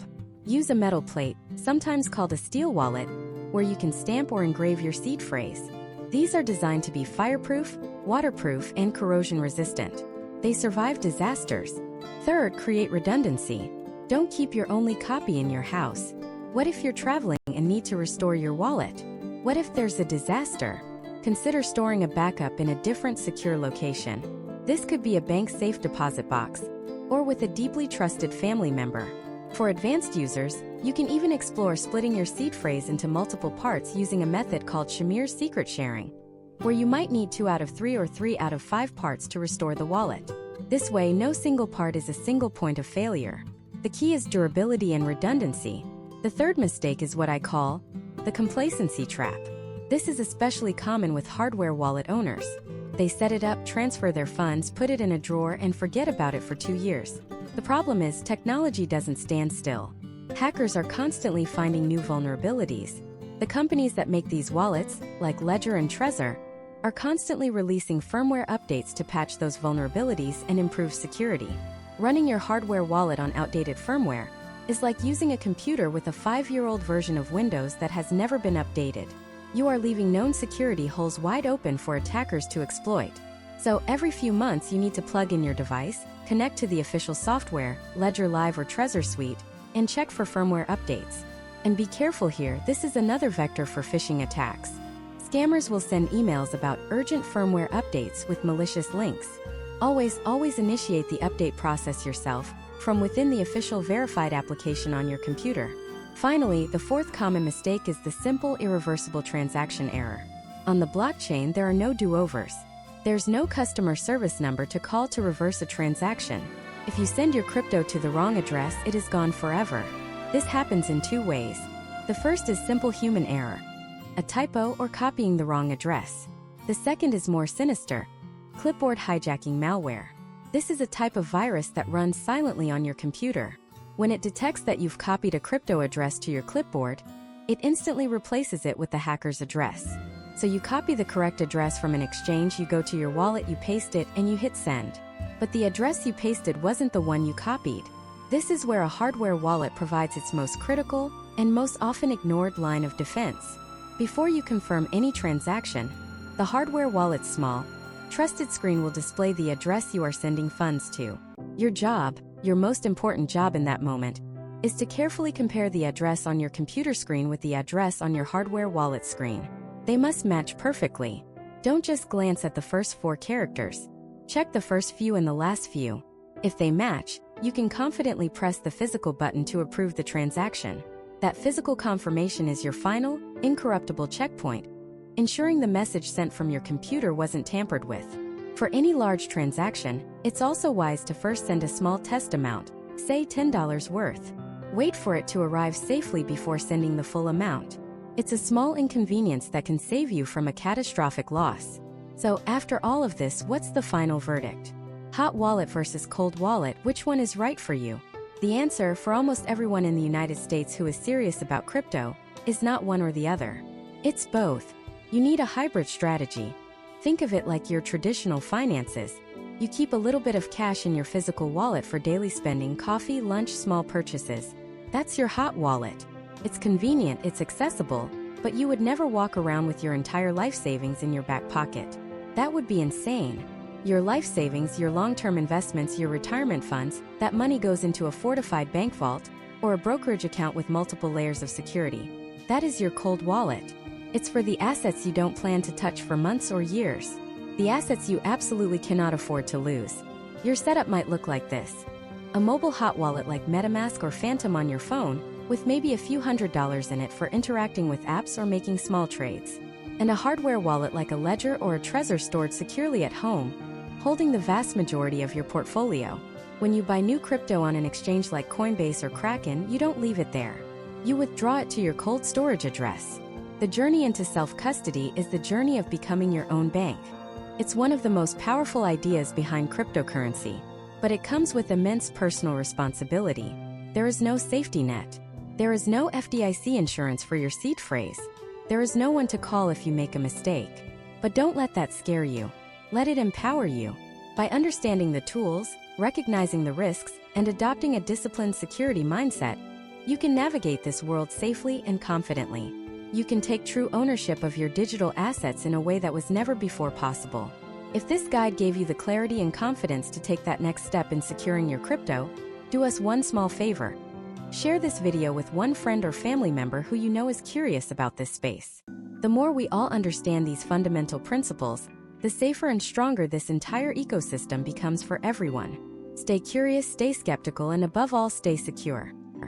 Use a metal plate, sometimes called a steel wallet, where you can stamp or engrave your seed phrase. These are designed to be fireproof, waterproof, and corrosion resistant. They survive disasters. Third, create redundancy. Don't keep your only copy in your house. What if you're traveling and need to restore your wallet? What if there's a disaster? Consider storing a backup in a different secure location. This could be a bank safe deposit box, or with a deeply trusted family member. For advanced users, you can even explore splitting your seed phrase into multiple parts using a method called Shamir's secret sharing, where you might need 2 out of 3 or 3 out of 5 parts to restore the wallet. This way, no single part is a single point of failure. The key is durability and redundancy. The third mistake is what I call the complacency trap. This is especially common with hardware wallet owners. They set it up, transfer their funds, put it in a drawer, and forget about it for 2 years. The problem is, technology doesn't stand still. Hackers are constantly finding new vulnerabilities. The companies that make these wallets, like Ledger and Trezor, are constantly releasing firmware updates to patch those vulnerabilities and improve security. Running your hardware wallet on outdated firmware is like using a computer with a 5-year-old version of Windows that has never been updated. You are leaving known security holes wide open for attackers to exploit. So every few months you need to plug in your device, connect to the official software, Ledger Live or Trezor Suite, and check for firmware updates. And be careful here, this is another vector for phishing attacks. Scammers will send emails about urgent firmware updates with malicious links. Always initiate the update process yourself, from within the official verified application on your computer. Finally, the fourth common mistake is the simple, irreversible transaction error. On the blockchain, there are no do-overs. There's no customer service number to call to reverse a transaction. If you send your crypto to the wrong address, it is gone forever. This happens in 2 ways. The first is simple human error, a typo or copying the wrong address. The second is more sinister, clipboard hijacking malware. This is a type of virus that runs silently on your computer. When it detects that you've copied a crypto address to your clipboard, it instantly replaces it with the hacker's address. So you copy the correct address from an exchange, you go to your wallet, you paste it, and you hit send. But the address you pasted wasn't the one you copied. This is where a hardware wallet provides its most critical and most often ignored line of defense. Before you confirm any transaction, the hardware wallet's small, trusted screen will display the address you are sending funds to. Your job, your most important job in that moment, is to carefully compare the address on your computer screen with the address on your hardware wallet screen. They must match perfectly. Don't just glance at the first 4 characters. Check the first few and the last few. If they match, you can confidently press the physical button to approve the transaction. That physical confirmation is your final, incorruptible checkpoint, ensuring the message sent from your computer wasn't tampered with. For any large transaction, it's also wise to first send a small test amount, say $10 worth. Wait for it to arrive safely before sending the full amount. It's a small inconvenience that can save you from a catastrophic loss. So, after all of this, what's the final verdict? Hot wallet versus cold wallet, which one is right for you? The answer, for almost everyone in the United States who is serious about crypto, is not one or the other. It's both. You need a hybrid strategy. Think of it like your traditional finances. You keep a little bit of cash in your physical wallet for daily spending, coffee, lunch, small purchases. That's your hot wallet. It's convenient, it's accessible, but you would never walk around with your entire life savings in your back pocket. That would be insane. Your life savings, your long-term investments, your retirement funds, that money goes into a fortified bank vault or a brokerage account with multiple layers of security. That is your cold wallet. It's for the assets you don't plan to touch for months or years. The assets you absolutely cannot afford to lose. Your setup might look like this. A mobile hot wallet like MetaMask or Phantom on your phone, with maybe a few $100s in it for interacting with apps or making small trades. And a hardware wallet like a Ledger or a Trezor stored securely at home, holding the vast majority of your portfolio. When you buy new crypto on an exchange like Coinbase or Kraken, you don't leave it there. You withdraw it to your cold storage address. The journey into self-custody is the journey of becoming your own bank. It's one of the most powerful ideas behind cryptocurrency, but it comes with immense personal responsibility. There is no safety net. There is no FDIC insurance for your seed phrase. There is no one to call if you make a mistake. But don't let that scare you. Let it empower you. By understanding the tools, recognizing the risks, and adopting a disciplined security mindset, you can navigate this world safely and confidently. You can take true ownership of your digital assets in a way that was never before possible. If this guide gave you the clarity and confidence to take that next step in securing your crypto, do us one small favor. Share this video with one friend or family member who you know is curious about this space. The more we all understand these fundamental principles, the safer and stronger this entire ecosystem becomes for everyone. Stay curious, stay skeptical, and above all, stay secure.